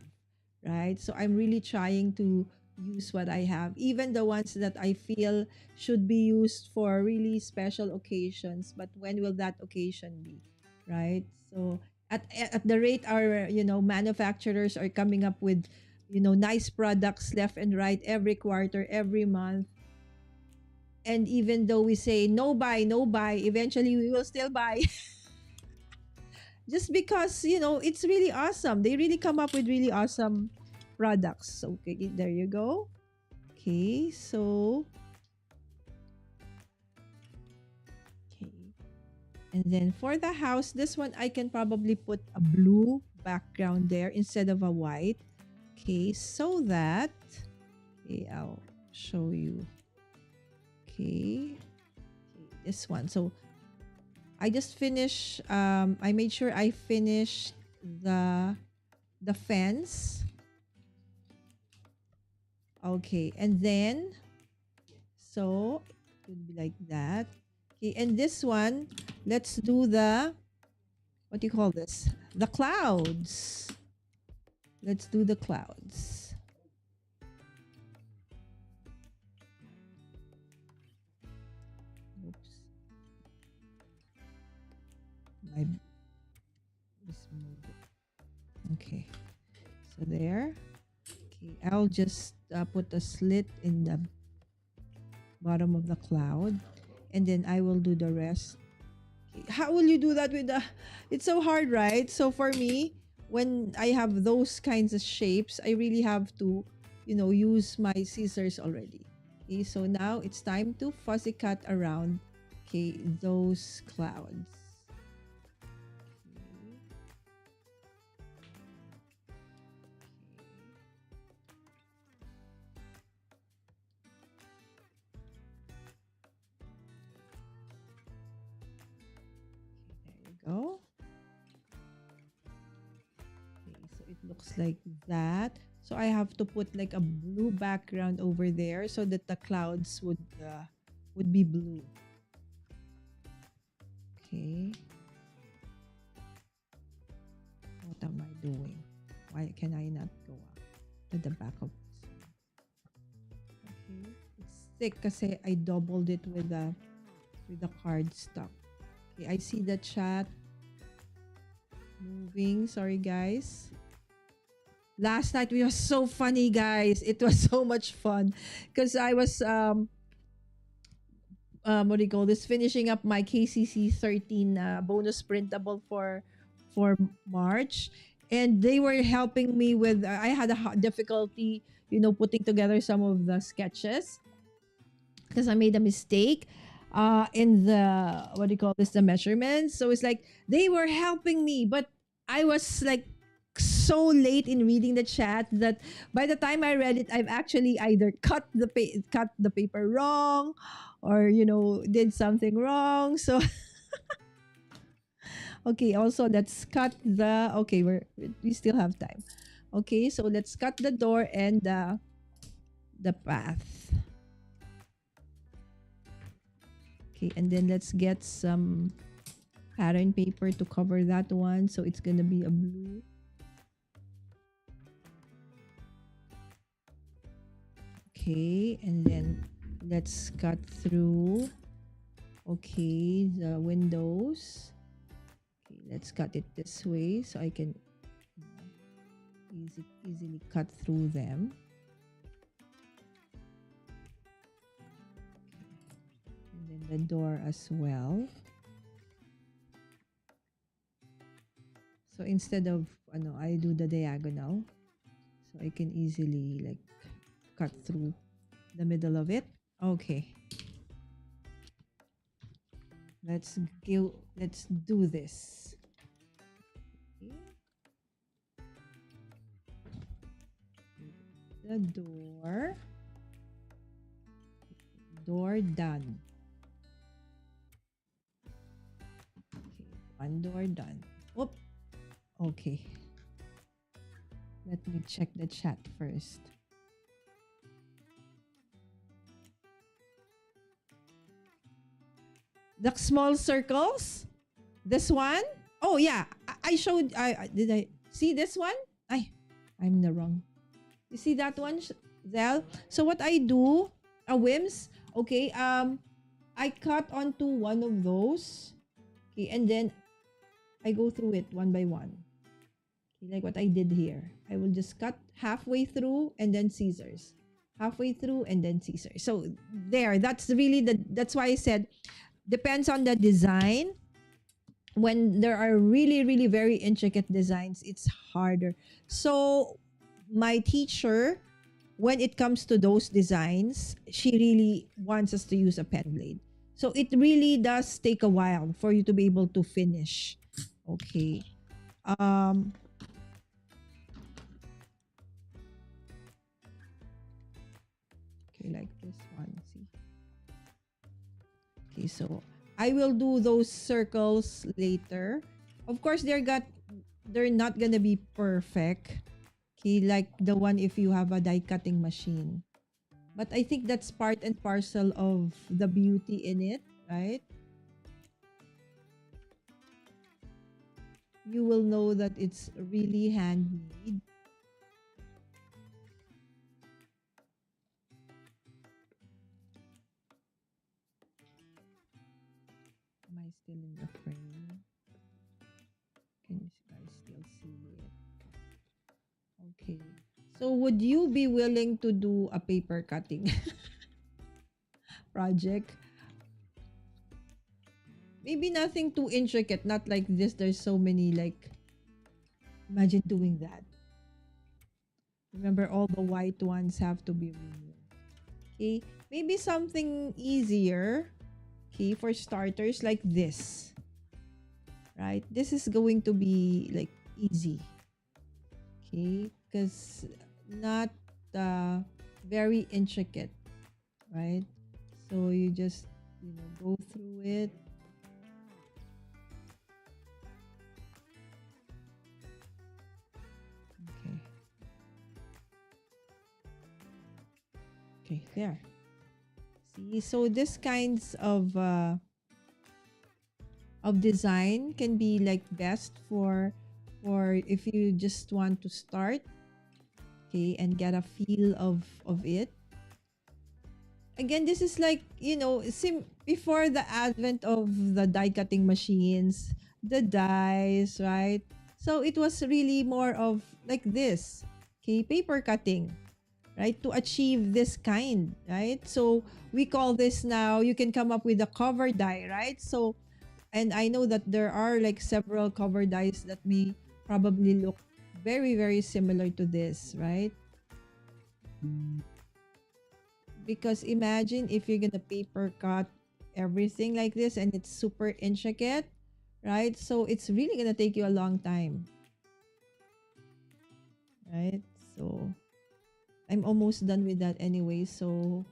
right? So I'm really trying to use what I have, even the ones that I feel should be used for really special occasions. But when will that occasion be, right? So at the rate our manufacturers are coming up with nice products left and right every quarter, every month, and even though we say no buy, no buy, eventually we will still buy just because it's really awesome. They really come up with really awesome products. Okay, there you go. Okay, so okay, and then for the house, this one I can probably put a blue background there instead of a white. Okay, so that I'll show you. Okay, this one. So I just finished. I made sure I finished the fence. Okay, and then so it would be like that. Okay, and this one, let's do the what do you call this? The clouds. Let's do the clouds. Oops. I just moved it. Okay, so there. Okay, I'll just put a slit in the bottom of the cloud, and then I will do the rest. Okay, how will you do that with the? It's so hard, right? So for me, when I have those kinds of shapes, I really have to, use my scissors already. Okay, so now it's time to fuzzy cut around. Okay, those clouds. Go. Okay, so it looks like that. So I have to put like a blue background over there so that the clouds would be blue. Okay. What am I doing? Why can I not go up to the back of this one? Okay. It's thick kasi I doubled it with the cardstock. Okay, I see the chat moving. Sorry, guys. Last night we was so funny, guys. It was so much fun because I was what do you call this? Finishing up my KCC 13 bonus printable for March, and they were helping me with. I had a difficulty, putting together some of the sketches because I made a mistake in the what do you call this, the measurements. So it's like they were helping me, but I was like so late in reading the chat that by the time I read it, I've actually either cut the paper wrong, or did something wrong. So okay, also let's cut the okay, we still have time. Okay, so let's cut the door and the path. Okay, and then let's get some pattern paper to cover that one. So it's gonna be a blue. Okay, and then let's cut through. Okay, the windows. Okay, let's cut it this way so I can easily cut through them. And then the door as well. So instead of I do the diagonal, so I can easily like cut through the middle of it. Okay. Let's do this. Okay. The door done. Okay, one door done. Oop. Okay. Let me check the chat first. The small circles? This one? Oh yeah, I showed. Did I see this one? I'm in the wrong. You see that one, Zell? So what I do, Wims. Okay. I cut onto one of those. Okay, and then I go through it one by one. Okay, like what I did here. I will just cut halfway through and then scissors. Halfway through and then scissors. So there. That's really the. That's why I said depends on the design. When there are really really very intricate designs, it's harder. So my teacher, when it comes to those designs, she really wants us to use a pen blade, so it really does take a while for you to be able to finish. Okay. um okay, like this one, see. Okay, so I will do those circles later. Of course, they're not gonna be perfect. Okay, like the one if you have a die cutting machine. But I think that's part and parcel of the beauty in it, right? You will know that it's really handmade. Am I still in the frame? Can you guys still see it? Okay. So would you be willing to do a paper cutting project? Maybe nothing too intricate, not like this. There's so many like imagine doing that. Remember all the white ones have to be removed. Okay. Maybe something easier. Okay, for starters like this. Right? This is going to be like easy. Okay? Because not very intricate, right? So you just, go through it. Okay. Okay, there. See, so this kinds of design can be like best for if you just want to start, okay, and get a feel of it. Again, this is like, before the advent of the die cutting machines, the dies, right? So it was really more of like this, okay, paper cutting, right? To achieve this kind, right? So we call this now, you can come up with a cover die, right? So, and I know that there are like several cover dies that may probably look very, very similar to this, right? Because imagine if you're gonna paper cut everything like this and it's super intricate, right? So it's really gonna take you a long time, right? So I'm almost done with that anyway. So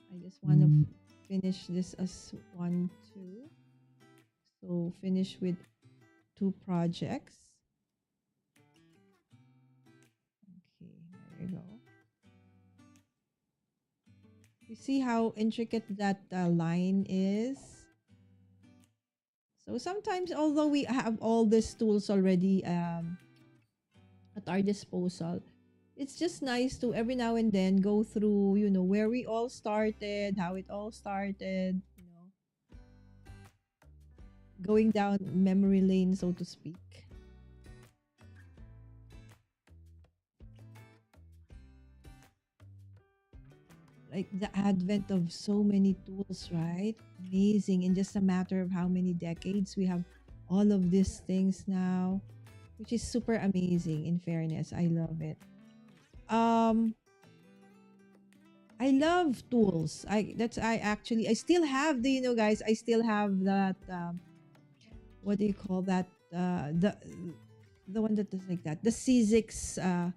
I just want to finish this as 1, 2. So finish with 2 projects. Okay, there you go. You see how intricate that line is? So sometimes, although we have all these tools already at our disposal, it's just nice to every now and then go through, where we all started, how it all started, going down memory lane, so to speak. Like the advent of so many tools, right? Amazing. In just a matter of how many decades, we have all of these things now, which is super amazing, in fairness. I love it. Um, I love tools. I still have guys, I still have that what do you call that? The one that is like that. The C6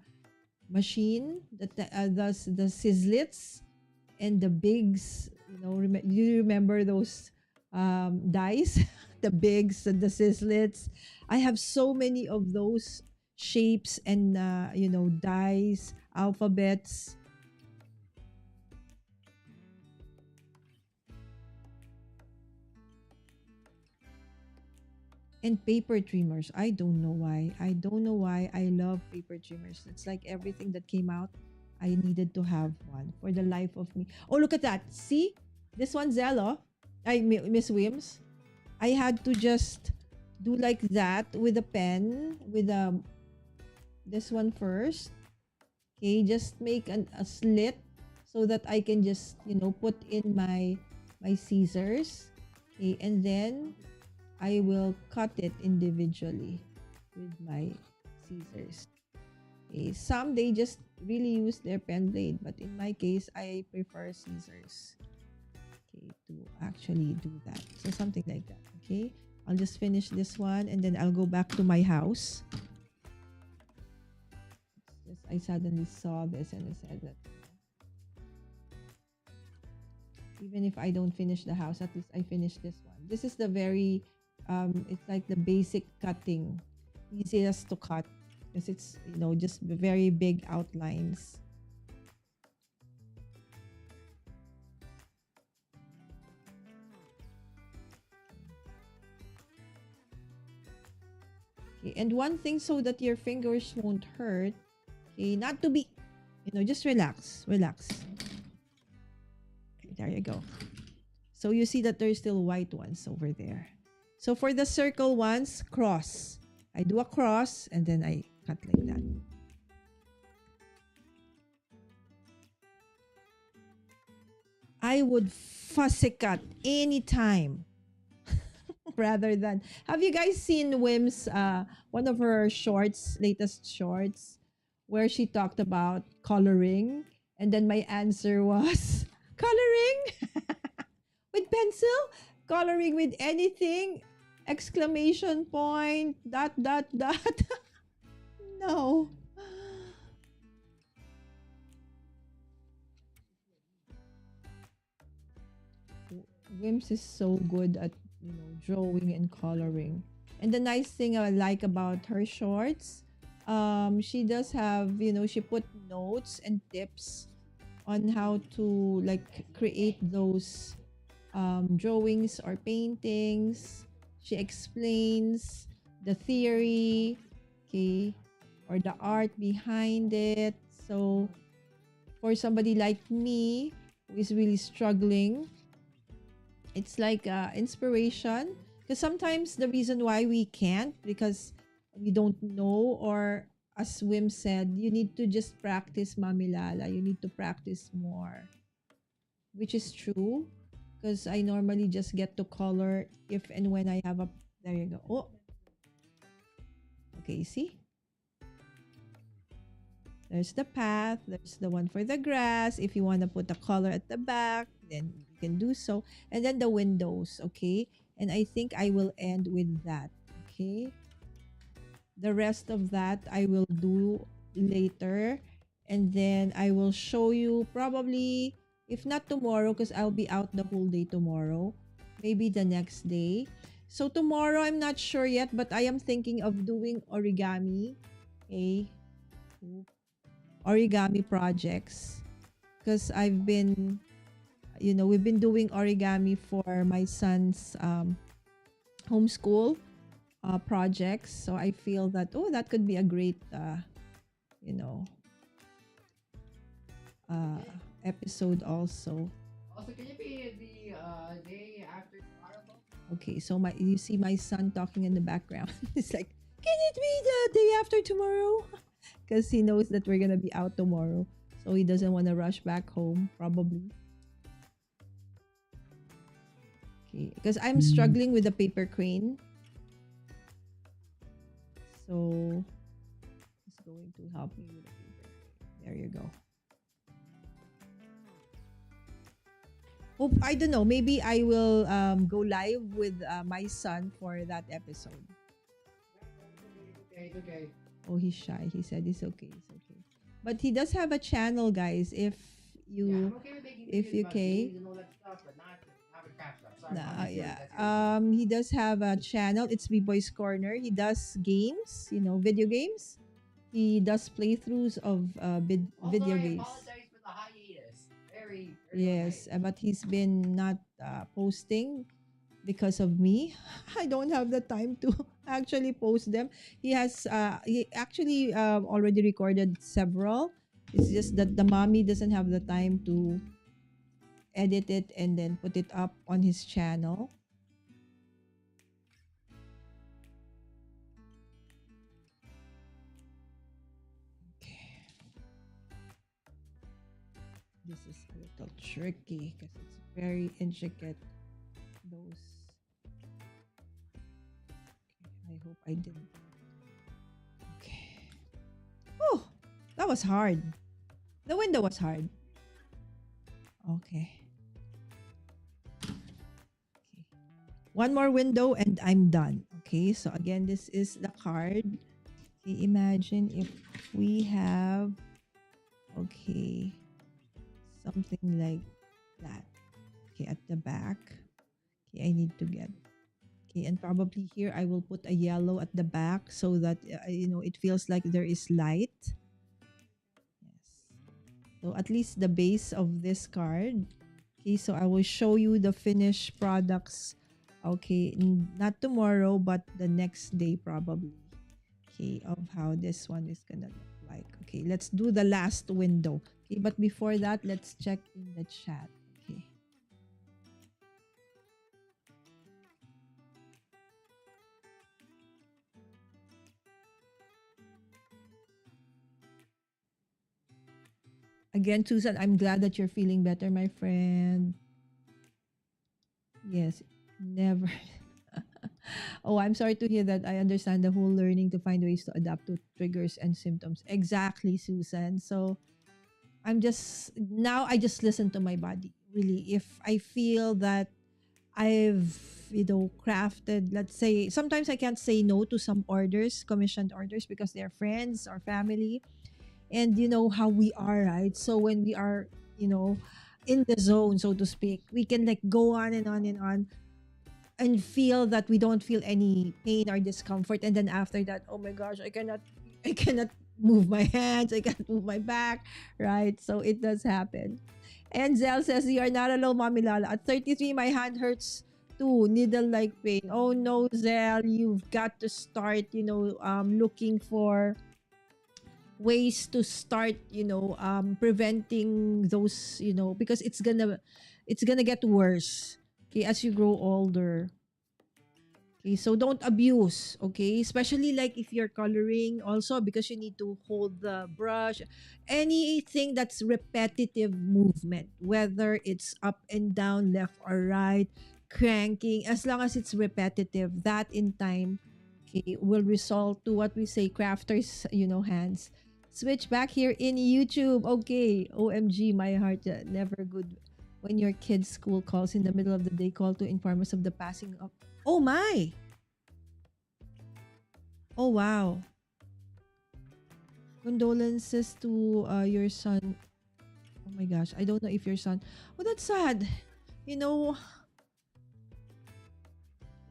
machine that does the sizzlets and the bigs. You remember those dice, the bigs and the sizzlets. I have so many of those shapes and dice, alphabets. And paper trimmers. I don't know why. I don't know why I love paper trimmers. It's like everything that came out, I needed to have one for the life of me. Oh, look at that. See? This one, Zello. Miss Wims. I had to just do like that with a pen, with this one first. Okay, just make a slit so that I can just, put in my scissors. Okay, and then I will cut it individually with my scissors. Okay, some they just really use their pen blade, but in my case, I prefer scissors. Okay, to actually do that. So something like that. Okay, I'll just finish this one and then I'll go back to my house. It's just I suddenly saw this and I said that even if I don't finish the house, at least I finish this one. This is the very it's like the basic cutting, easiest to cut because it's just very big outlines. Okay, and one thing so that your fingers won't hurt. Okay, not to be, just relax. Okay, there you go. So you see that there's still white ones over there. So for the circle ones, cross. I do a cross and then I cut like that. I would fussy cut anytime rather than. Have you guys seen Wim's one of her latest shorts, where she talked about coloring, and then my answer was coloring with pencil, coloring with anything, exclamation point, dot dot dot. No. Wims is so good at drawing and coloring. And the nice thing I like about her shorts, she does have she put notes and tips on how to like create those drawings or paintings. She explains the theory, okay, or the art behind it. So for somebody like me who is really struggling, it's like inspiration, because sometimes the reason why we can't because we don't know, or as Wim said, you need to just practice, Mommy Lala. You need to practice more, which is true, because I normally just get to color if and when I have a. There you go. Oh, okay. See, there's the path. There's the one for the grass. If you want to put the color at the back, then you can do so. And then the windows, okay? And I think I will end with that, okay? The rest of that I will do later. And then I will show you probably, if not tomorrow, because I'll be out the whole day tomorrow, maybe the next day. So tomorrow, I'm not sure yet, but I am thinking of doing origami, okay? Origami projects, because I've been, we've been doing origami for my son's homeschool projects. So I feel that, oh, that could be a great, you know, uh, episode also. Also, can it be the day after tomorrow? Okay, so my you see my son talking in the background. He's like, "Can it be the day after tomorrow?" Because he knows that we're gonna be out tomorrow, so he doesn't want to rush back home. Probably. Okay, because I'm struggling with the paper crane, so he's going to help me with the paper crane. There you go. Hope I don't know. Maybe I will go live with my son for that episode. Okay, it's okay. Oh, he's shy. He said it's okay. It's okay. But he does have a channel, guys. Yeah, I'm okay with making If videos you about okay, games and all that stuff, but not with craft stuff. Sorry, mom. nah, yeah. That's yours. He does have a channel. It's B Boy's Corner. He does games. Video games. He does playthroughs of Also, video I games. apologize for the hiatus. Very long Yes, hiatus. but he's been not posting because of me. I don't have the time to actually post them. He actually already recorded several. It's just that the mommy doesn't have the time to edit it and then put it up on his channel. Okay. This is a little tricky because it's very intricate. Those. Okay, I hope I didn't. Okay. Oh, that was hard. The window was hard. Okay. Okay. One more window and I'm done. Okay, so again, this is the card. Okay, imagine if we have, okay, something like that. Okay, at the back. Okay, I need to get. Okay, and probably here I will put a yellow at the back so that, it feels like there is light. Yes. So at least the base of this card. Okay, so I will show you the finished products. Okay, not tomorrow, but the next day probably. Okay, of how this one is gonna look like. Okay, let's do the last window. Okay, but before that, let's check in the chat. Okay. Again, Susan, I'm glad that you're feeling better, my friend. Yes, never. Oh, I'm sorry to hear that. I understand the whole learning to find ways to adapt to triggers and symptoms. Exactly, Susan. So I just listen to my body. Really, if I feel that I've, crafted, let's say, sometimes I can't say no to some orders, commissioned orders, because they're friends or family. And you know how we are, right? So when we are, you know, in the zone, so to speak, we can like go on and on and on and feel that we don't feel any pain or discomfort. And then after that, oh my gosh, I cannot move my hands, I can't move my back, right? So it does happen. And Zell says, "You are not alone, Mommy Lala. At 33, my hand hurts too, needle-like pain." Oh no, Zell, you've got to start, looking for ways to start, preventing those, because it's gonna get worse. Okay, as you grow older. Okay, so don't abuse, okay? Especially like if you're coloring also because you need to hold the brush. Anything that's repetitive movement, whether it's up and down, left or right, cranking, as long as it's repetitive, that in time, okay, will result to what we say crafters, hands. Switch back here in YouTube. Okay, OMG, my heart, never good when your kid's school calls in the middle of the day, call to inform us of the passing of. Oh my! Oh wow! Condolences to your son. Oh my gosh, I don't know if your son. Oh, that's sad. You know,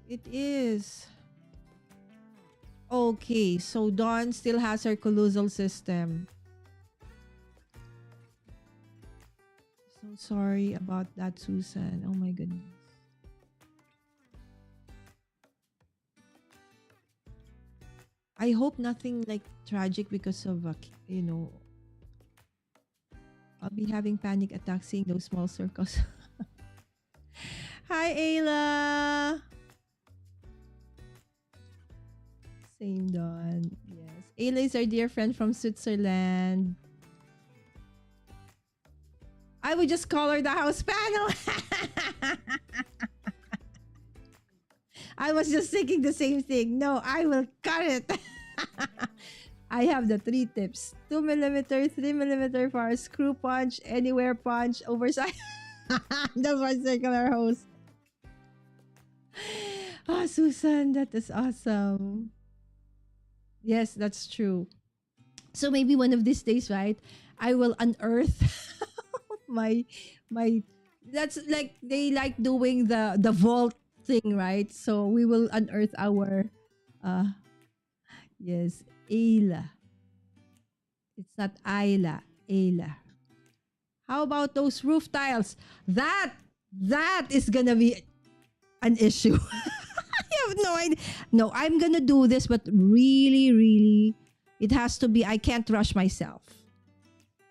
it is. Okay, so Dawn still has her colosal system. So sorry about that, Susan. Oh my goodness. I hope nothing like tragic because of I'll be having panic attacks seeing those small circles. Hi, Ayla. Same Dawn. Yes. Ayla is our dear friend from Switzerland. I would just call her the house panel. I was just thinking the same thing. No, I will cut it. I have the three tips: 2 millimeter, 3 millimeter for a screw punch, anywhere punch, oversized. That's my circular hose. Ah, Susan, that is awesome. Yes, that's true. So maybe one of these days, right? I will unearth my my. That's like they like doing the vault thing, right? So we will unearth our uh yes, Ayla. It's not Ayla, Ayla. How about those roof tiles? That is gonna be an issue. I have no idea. No, I'm gonna do this, but really, really, it has to be. I can't rush myself.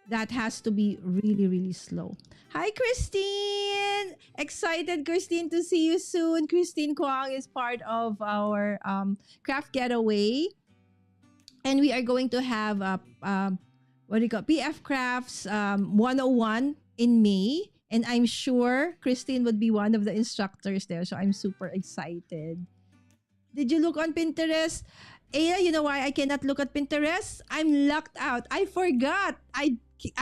That has to be really, really slow. Hi, Christine. Excited, Christine, to see you soon. Christine Kwang is part of our craft getaway, and we are going to have a what do you call PF Crafts 101 in May. And I'm sure Christine would be one of the instructors there. So I'm super excited. Did you look on Pinterest? Aya, you know why I cannot look at Pinterest? I'm locked out. I forgot. I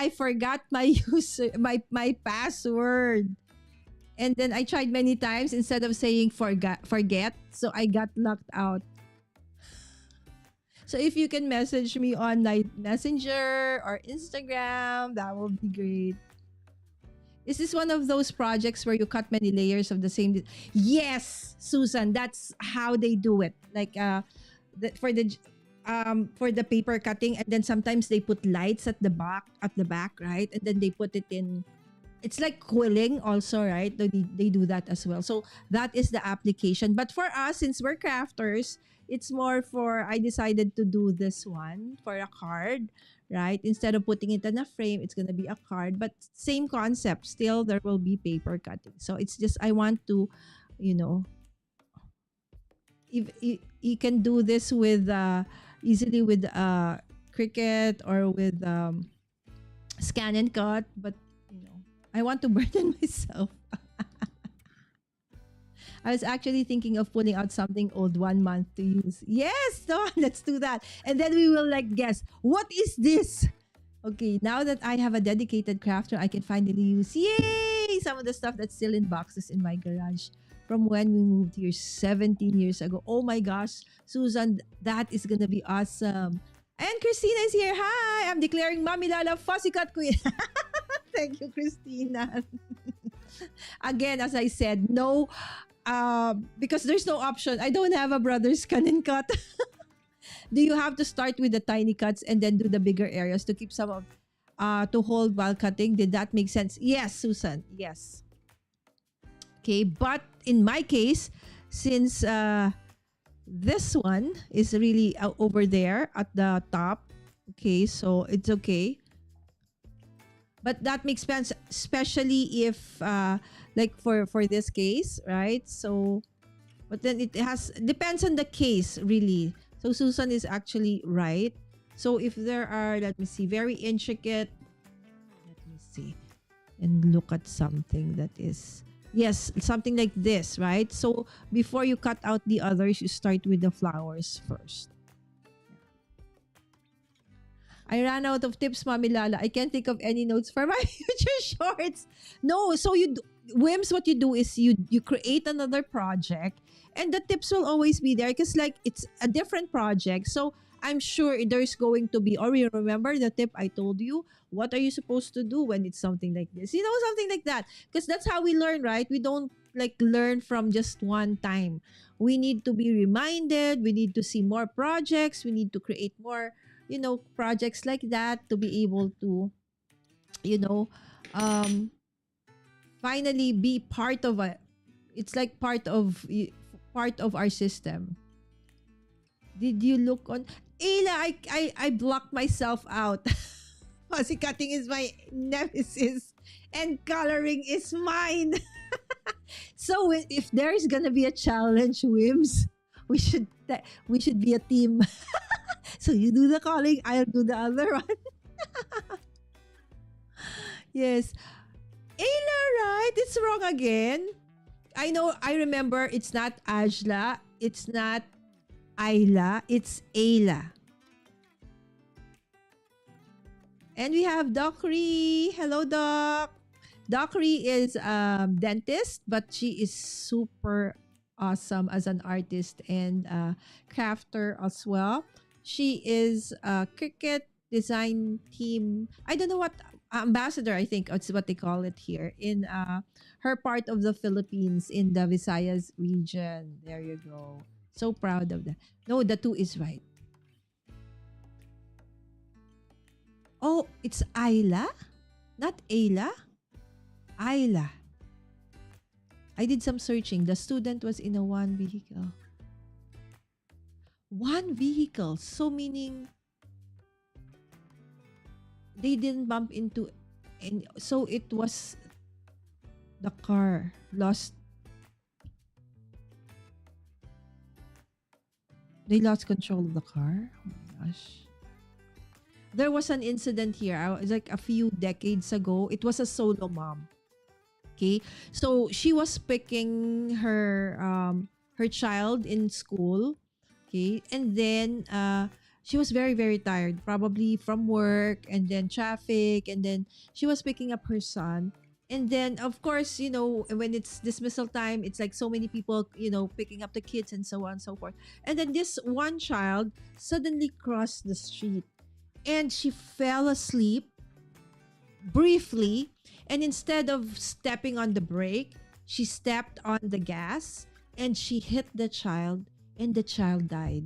forgot my user my password. And then I tried many times instead of saying forget. So I got locked out. So if you can message me on like Messenger or Instagram, that would be great. Is this one of those projects where you cut many layers of the same? Yes, Susan, that's how they do it. Like for the paper cutting, and then sometimes they put lights at the back, right? And then they put it in. It's like quilling also, right? They do that as well. So that is the application. But for us, since we're crafters, it's more for I decided to do this one for a card, right? Instead of putting it in a frame, it's gonna be a card. But same concept. Still, there will be paper cutting. So it's just I want to, you know, if you can do this with easily with Cricut or with Scan and Cut, but you know, I want to burden myself. I was actually thinking of pulling out something old 1 month to use. Yes, Dawn, let's do that. And then we will like guess, what is this? Okay, now that I have a dedicated crafter, I can finally use, yay, some of the stuff that's still in boxes in my garage from when we moved here 17 years ago. Oh my gosh, Susan, that is gonna be awesome. And Christina is here. Hi, I'm declaring Mommy Lala Fussy Cut Queen. Thank you, Christina. Again, as I said, no, because there's no option. I don't have a brother's scan and cut. Do you have to start with the tiny cuts and then do the bigger areas to keep some of to hold while cutting? Did that make sense? Yes, Susan. Yes. Okay, but in my case, since this one is really over there at the top, okay, so it's okay. But that makes sense, especially if like for this case, right? So but then it has depends on the case, really. So Susan is actually right. So if there are, let me see, very intricate, let me see, and look at something that is, yes, something like this, right? So before you cut out the others, you start with the flowers first. I ran out of tips, Mommy Lala. I can't think of any notes for my future shorts. No, so Wims, what you do is you create another project, and the tips will always be there because like it's a different project. So I'm sure there's going to be, or you remember the tip I told you? What are you supposed to do when it's something like this? You know, something like that. Because that's how we learn, right? We don't like learn from just one time. We need to be reminded. We need to see more projects. We need to create more, you know, projects like that to be able to, you know, um finally be part of a, it's like part of our system. Did you look on Ayla? I blocked myself out. Fussy cutting is my nemesis, and coloring is mine. So if there is gonna be a challenge, Wims, we should be a team. So you do the calling, I'll do the other one. Yes. Ayla, right? It's wrong again. I know, I remember it's not Ajla, it's not Ayla, it's Ayla. And we have Docry. Hello, Doc. Docry is dentist, but she is super awesome as an artist and crafter as well. She is a cricket design team. I don't know what ambassador. I think it's what they call it here in her part of the Philippines in the Visayas region. There you go. So proud of that. No, the two is right. Oh, it's Ayla, not Ayla. Ayla. I did some searching. The student was in a one vehicle. One vehicle. So meaning they didn't bump into, and so it was the car lost. They lost control of the car. Oh my gosh. There was an incident here. I was like a few decades ago. It was a solo mom. Okay, so she was picking her child in school. Okay, and then she was very very tired, probably from work and then traffic, and then she was picking up her son. And then of course, you know, when it's dismissal time, it's like so many people, you know, picking up the kids and so on and so forth. And then this one child suddenly crossed the street and she fell asleep briefly, and instead of stepping on the brake, she stepped on the gas and she hit the child, and the child died.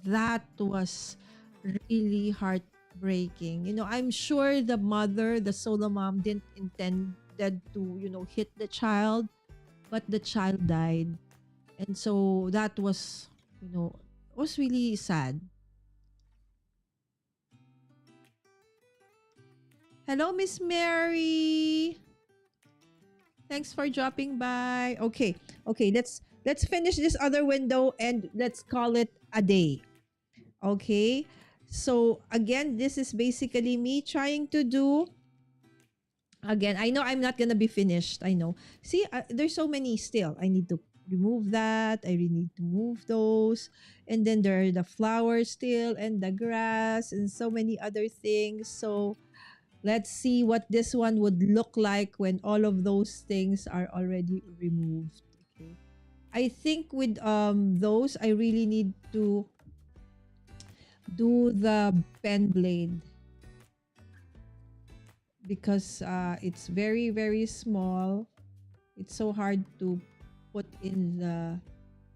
That was really heartbreaking. You know, I'm sure the mother, the solo mom, didn't intend that to, you know, hit the child, but the child died. And so that was, you know, was really sad. Hello, Miss Mary. Thanks for dropping by. Okay. Okay, let's finish this other window and let's call it a day. Okay? So, again, this is basically me trying to do again. I know I'm not going to be finished. I know. See, there's so many still. I need to remove that. I really need to move those. And then there are the flowers still and the grass and so many other things. So, let's see what this one would look like when all of those things are already removed. Okay. I think with those, I really need to do the pen blade because it's very very small. It's so hard to put in the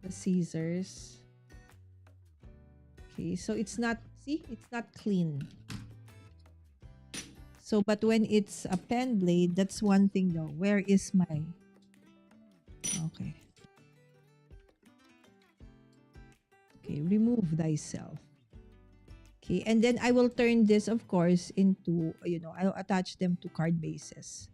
scissors. Okay, so it's not, see, it's not clean. So, but when it's a pen blade, that's one thing though. Where is my... Okay. Okay, remove thyself. Okay, and then I will turn this, of course, into, you know, I'll attach them to card bases.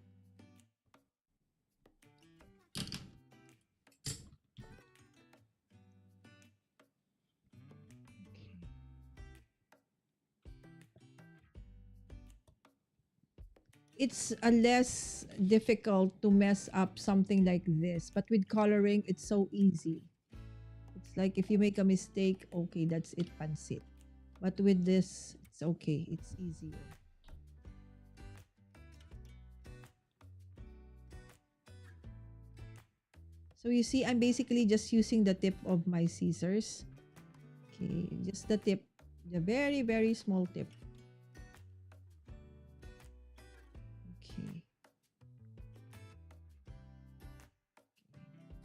It's a less difficult to mess up something like this, but with coloring, it's so easy. It's like if you make a mistake, okay, that's it, pansit. But with this, it's okay. It's easier. So you see, I'm basically just using the tip of my scissors. Okay, just the tip. The very, very small tip. Okay.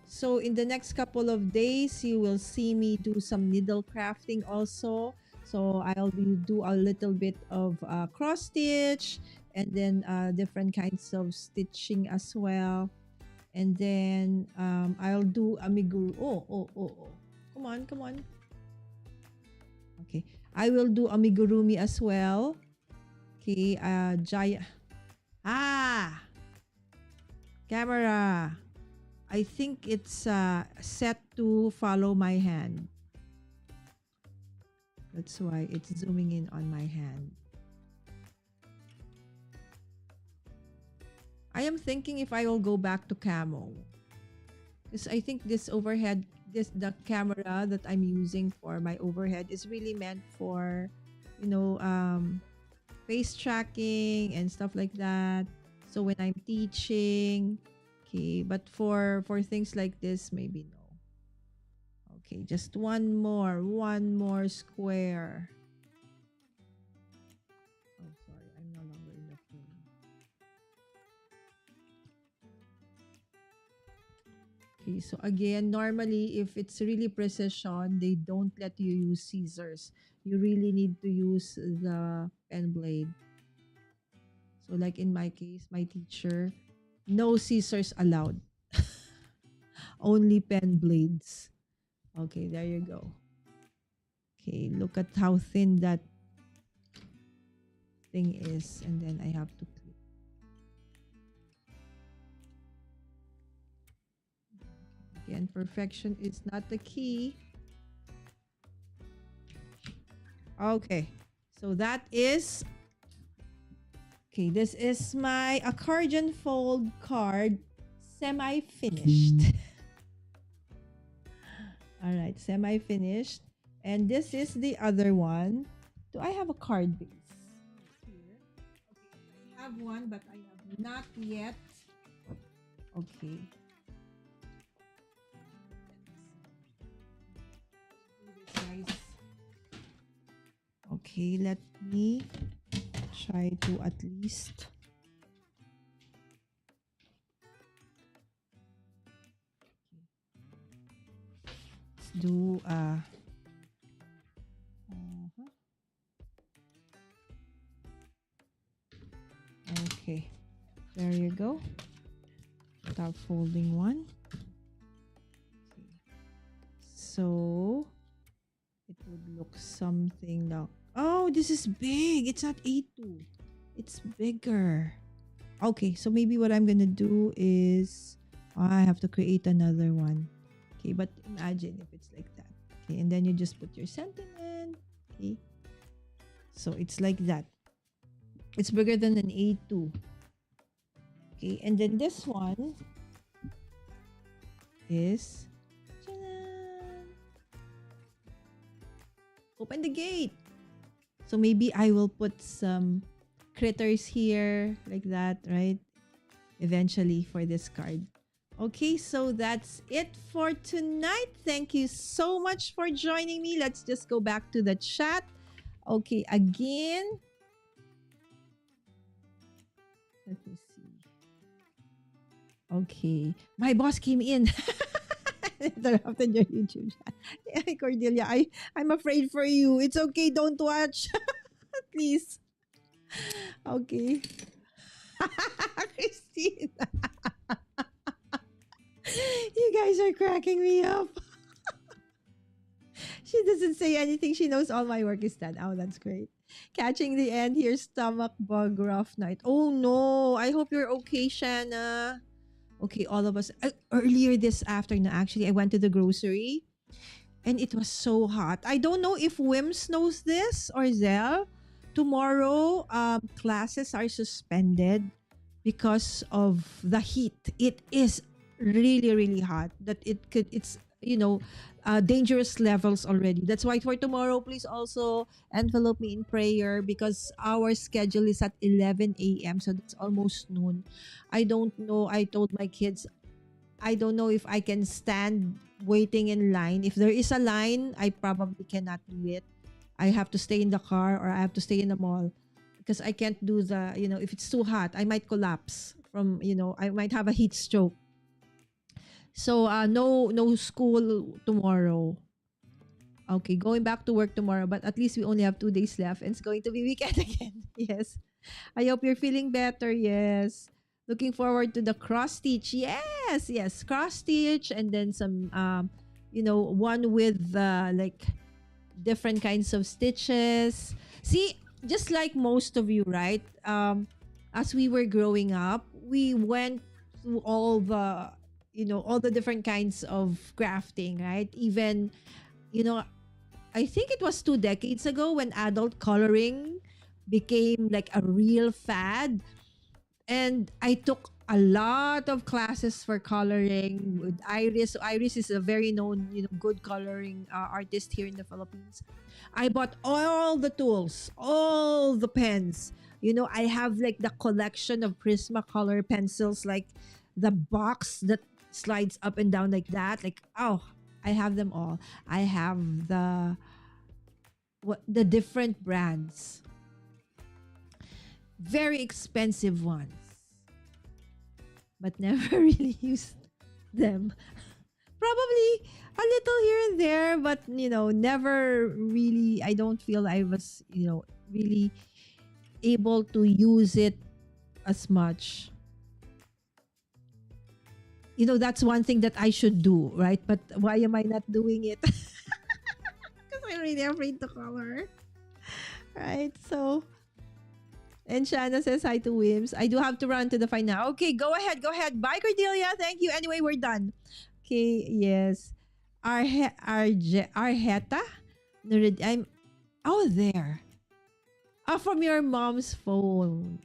So in the next couple of days, you will see me do some needle crafting also. So I'll do a little bit of cross stitch and then different kinds of stitching as well. And then I'll do amigurumi. Oh. Come on, come on. Okay. I will do amigurumi as well. Okay, ah, camera. I think it's set to follow my hand. That's why it's zooming in on my hand. I am thinking if I will go back to camo. Because I think the camera that I'm using for my overhead is really meant for, you know, face tracking and stuff like that. So when I'm teaching, okay, but for things like this, maybe no. Okay, just one more square. Oh, sorry, I'm no longer in the frame. Okay, so again, normally if it's really precision, they don't let you use scissors. You really need to use the pen blade. So like in my case, my teacher, no scissors allowed. Only pen blades. Okay, there you go. Okay, look at how thin that thing is. And then I have to clip. Again, perfection is not the key. Okay, so that is, okay, this is my Accordion-Fold card, semi-finished. All right, semi-finished. And this is the other one. Do I have a card base here? Okay, I have one, but I have not yet. Okay. Let's do this, guys. Okay, let me try to at least do okay, there you go. Without folding one. Okay. So it would look something like, oh, this is big. It's not A2. It's bigger. Okay, so maybe what I'm gonna do is, I have to create another one. Okay, but imagine if it's like that. Okay, and then you just put your sentiment. Okay, so it's like that. It's bigger than an A2. Okay, and then this one is, open the gate. So maybe I will put some critters here like that, right? Eventually for this card. Okay, so that's it for tonight. Thank you so much for joining me. Let's just go back to the chat. Okay, again. Let me see. Okay, my boss came in. Interrupted your YouTube chat. Yeah, Cordelia, I'm afraid for you. It's okay, don't watch. Please. Okay. Christine. You guys are cracking me up. She doesn't say anything. She knows all my work is done. Oh, that's great. Catching the end here. Stomach bug, rough night. Oh no. I hope you're okay, Shanna. Okay, all of us. Earlier this afternoon, actually, I went to the grocery and it was so hot. I don't know if Wims knows this or Zell. Tomorrow, classes are suspended because of the heat. It is really, really hot. It's, dangerous levels already. That's why for tomorrow, please also envelope me in prayer because our schedule is at 11 a.m. So that's almost noon. I don't know. I told my kids, I don't know if I can stand waiting in line. If there is a line, I probably cannot do it. I have to stay in the car or I have to stay in the mall because I can't do if it's too hot, I might collapse I might have a heat stroke. So no school tomorrow. Okay, going back to work tomorrow, but at least we only have 2 days left and it's going to be weekend again. Yes. I hope you're feeling better. Yes. Looking forward to the cross stitch. Yes, cross stitch and then some one with like different kinds of stitches. See, just like most of you, right? As we were growing up, we went through all the, all the different kinds of crafting, right? Even, you know, I think it was 2 decades ago when adult coloring became like a real fad. And I took a lot of classes for coloring with Iris. So Iris is a very known, good coloring artist here in the Philippines. I bought all the tools, all the pens. I have like the collection of Prismacolor pencils, like the box that slides up and down like that. Like, oh, I have them all. I have the different brands, very expensive ones, but never really used them. Probably a little here and there, but never really. I don't feel I was, really able to use it as much. That's one thing that I should do, right? But why am I not doing it? Because I'm really afraid to color, right? So, and Shanna says hi to Wims. I do have to run to the fight now. Okay, go ahead, go ahead. Bye, Cordelia. Thank you. Anyway, we're done. Okay, yes. Arheta? I'm, oh, there. Oh, from your mom's phone.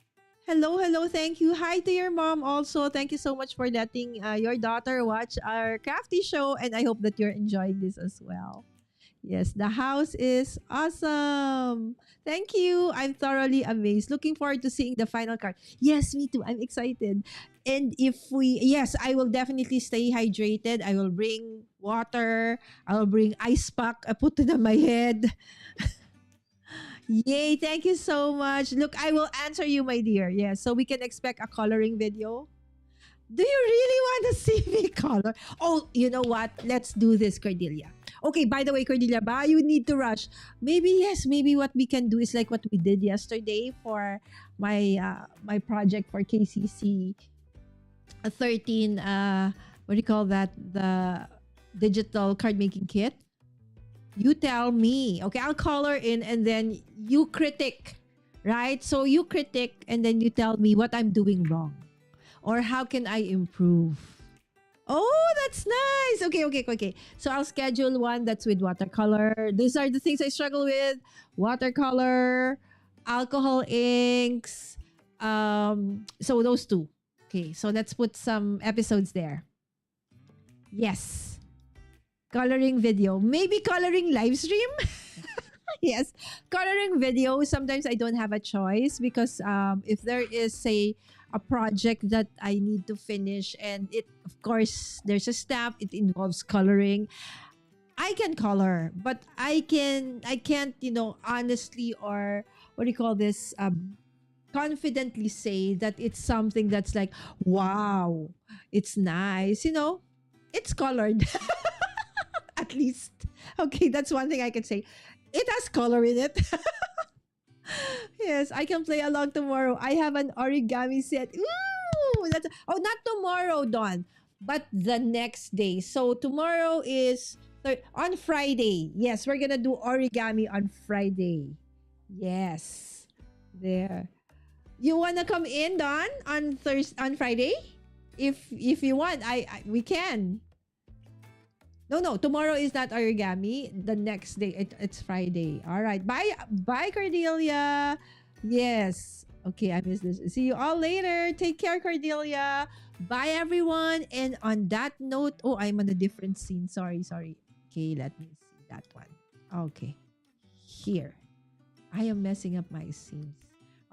Hello, hello. Thank you. Hi to your mom also. Thank you so much for letting your daughter watch our crafty show. And I hope that you're enjoying this as well. Yes, the house is awesome. Thank you. I'm thoroughly amazed. Looking forward to seeing the final card. Yes, me too. I'm excited. And yes, I will definitely stay hydrated. I will bring water. I will bring ice pack. I put it on my head. Yay, thank you so much. Look, I will answer you, my dear. Yes, so we can expect a coloring video. Do you really want to see me color? Oh, you know what? Let's do this, Cordelia. Okay, by the way, Cordelia, you need to rush. Maybe, yes, maybe what we can do is like what we did yesterday for my project for KCC 13, what do you call that? The digital card making kit. You tell me. Okay, I'll color in and then you critic, right? So you critic and then you tell me what I'm doing wrong or how can I improve. Oh, that's nice. Okay, okay, okay. So I'll schedule one that's with watercolor. These are the things I struggle with: watercolor, alcohol inks. So those two. Okay, so let's put some episodes there. Yes. Coloring video. Maybe coloring live stream. Yes. Coloring video. Sometimes I don't have a choice because if there is a project that I need to finish and it of course there's a step, it involves coloring. I can color, but I can't, honestly, or what do you call this? Confidently say that it's something that's like, wow, it's nice, it's colored. At least. Okay, that's one thing I can say. It has color in it. Yes, I can play along tomorrow. I have an origami set. Ooh, not tomorrow, Dawn, but the next day. So tomorrow is on Friday. Yes, we're gonna do origami on Friday. Yes, there. You wanna come in, Dawn, on on Friday? If you want, we can. No, no. Tomorrow is not origami. The next day, it's Friday. All right. Bye, bye, Cordelia. Yes. Okay, I missed this. See you all later. Take care, Cordelia. Bye, everyone. And on that note, oh, I'm on a different scene. Sorry, sorry. Okay, let me see that one. Okay, here. I am messing up my scenes.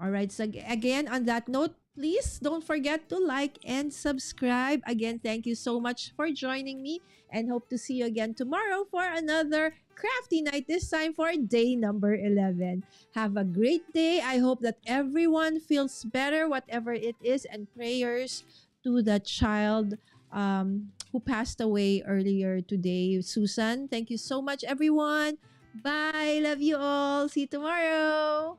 All right. So again, on that note, please don't forget to like and subscribe. Again, thank you so much for joining me and hope to see you again tomorrow for another crafty night, this time for day number 11. Have a great day. I hope that everyone feels better, whatever it is, and prayers to the child who passed away earlier today. Susan, thank you so much, everyone. Bye. Love you all. See you tomorrow.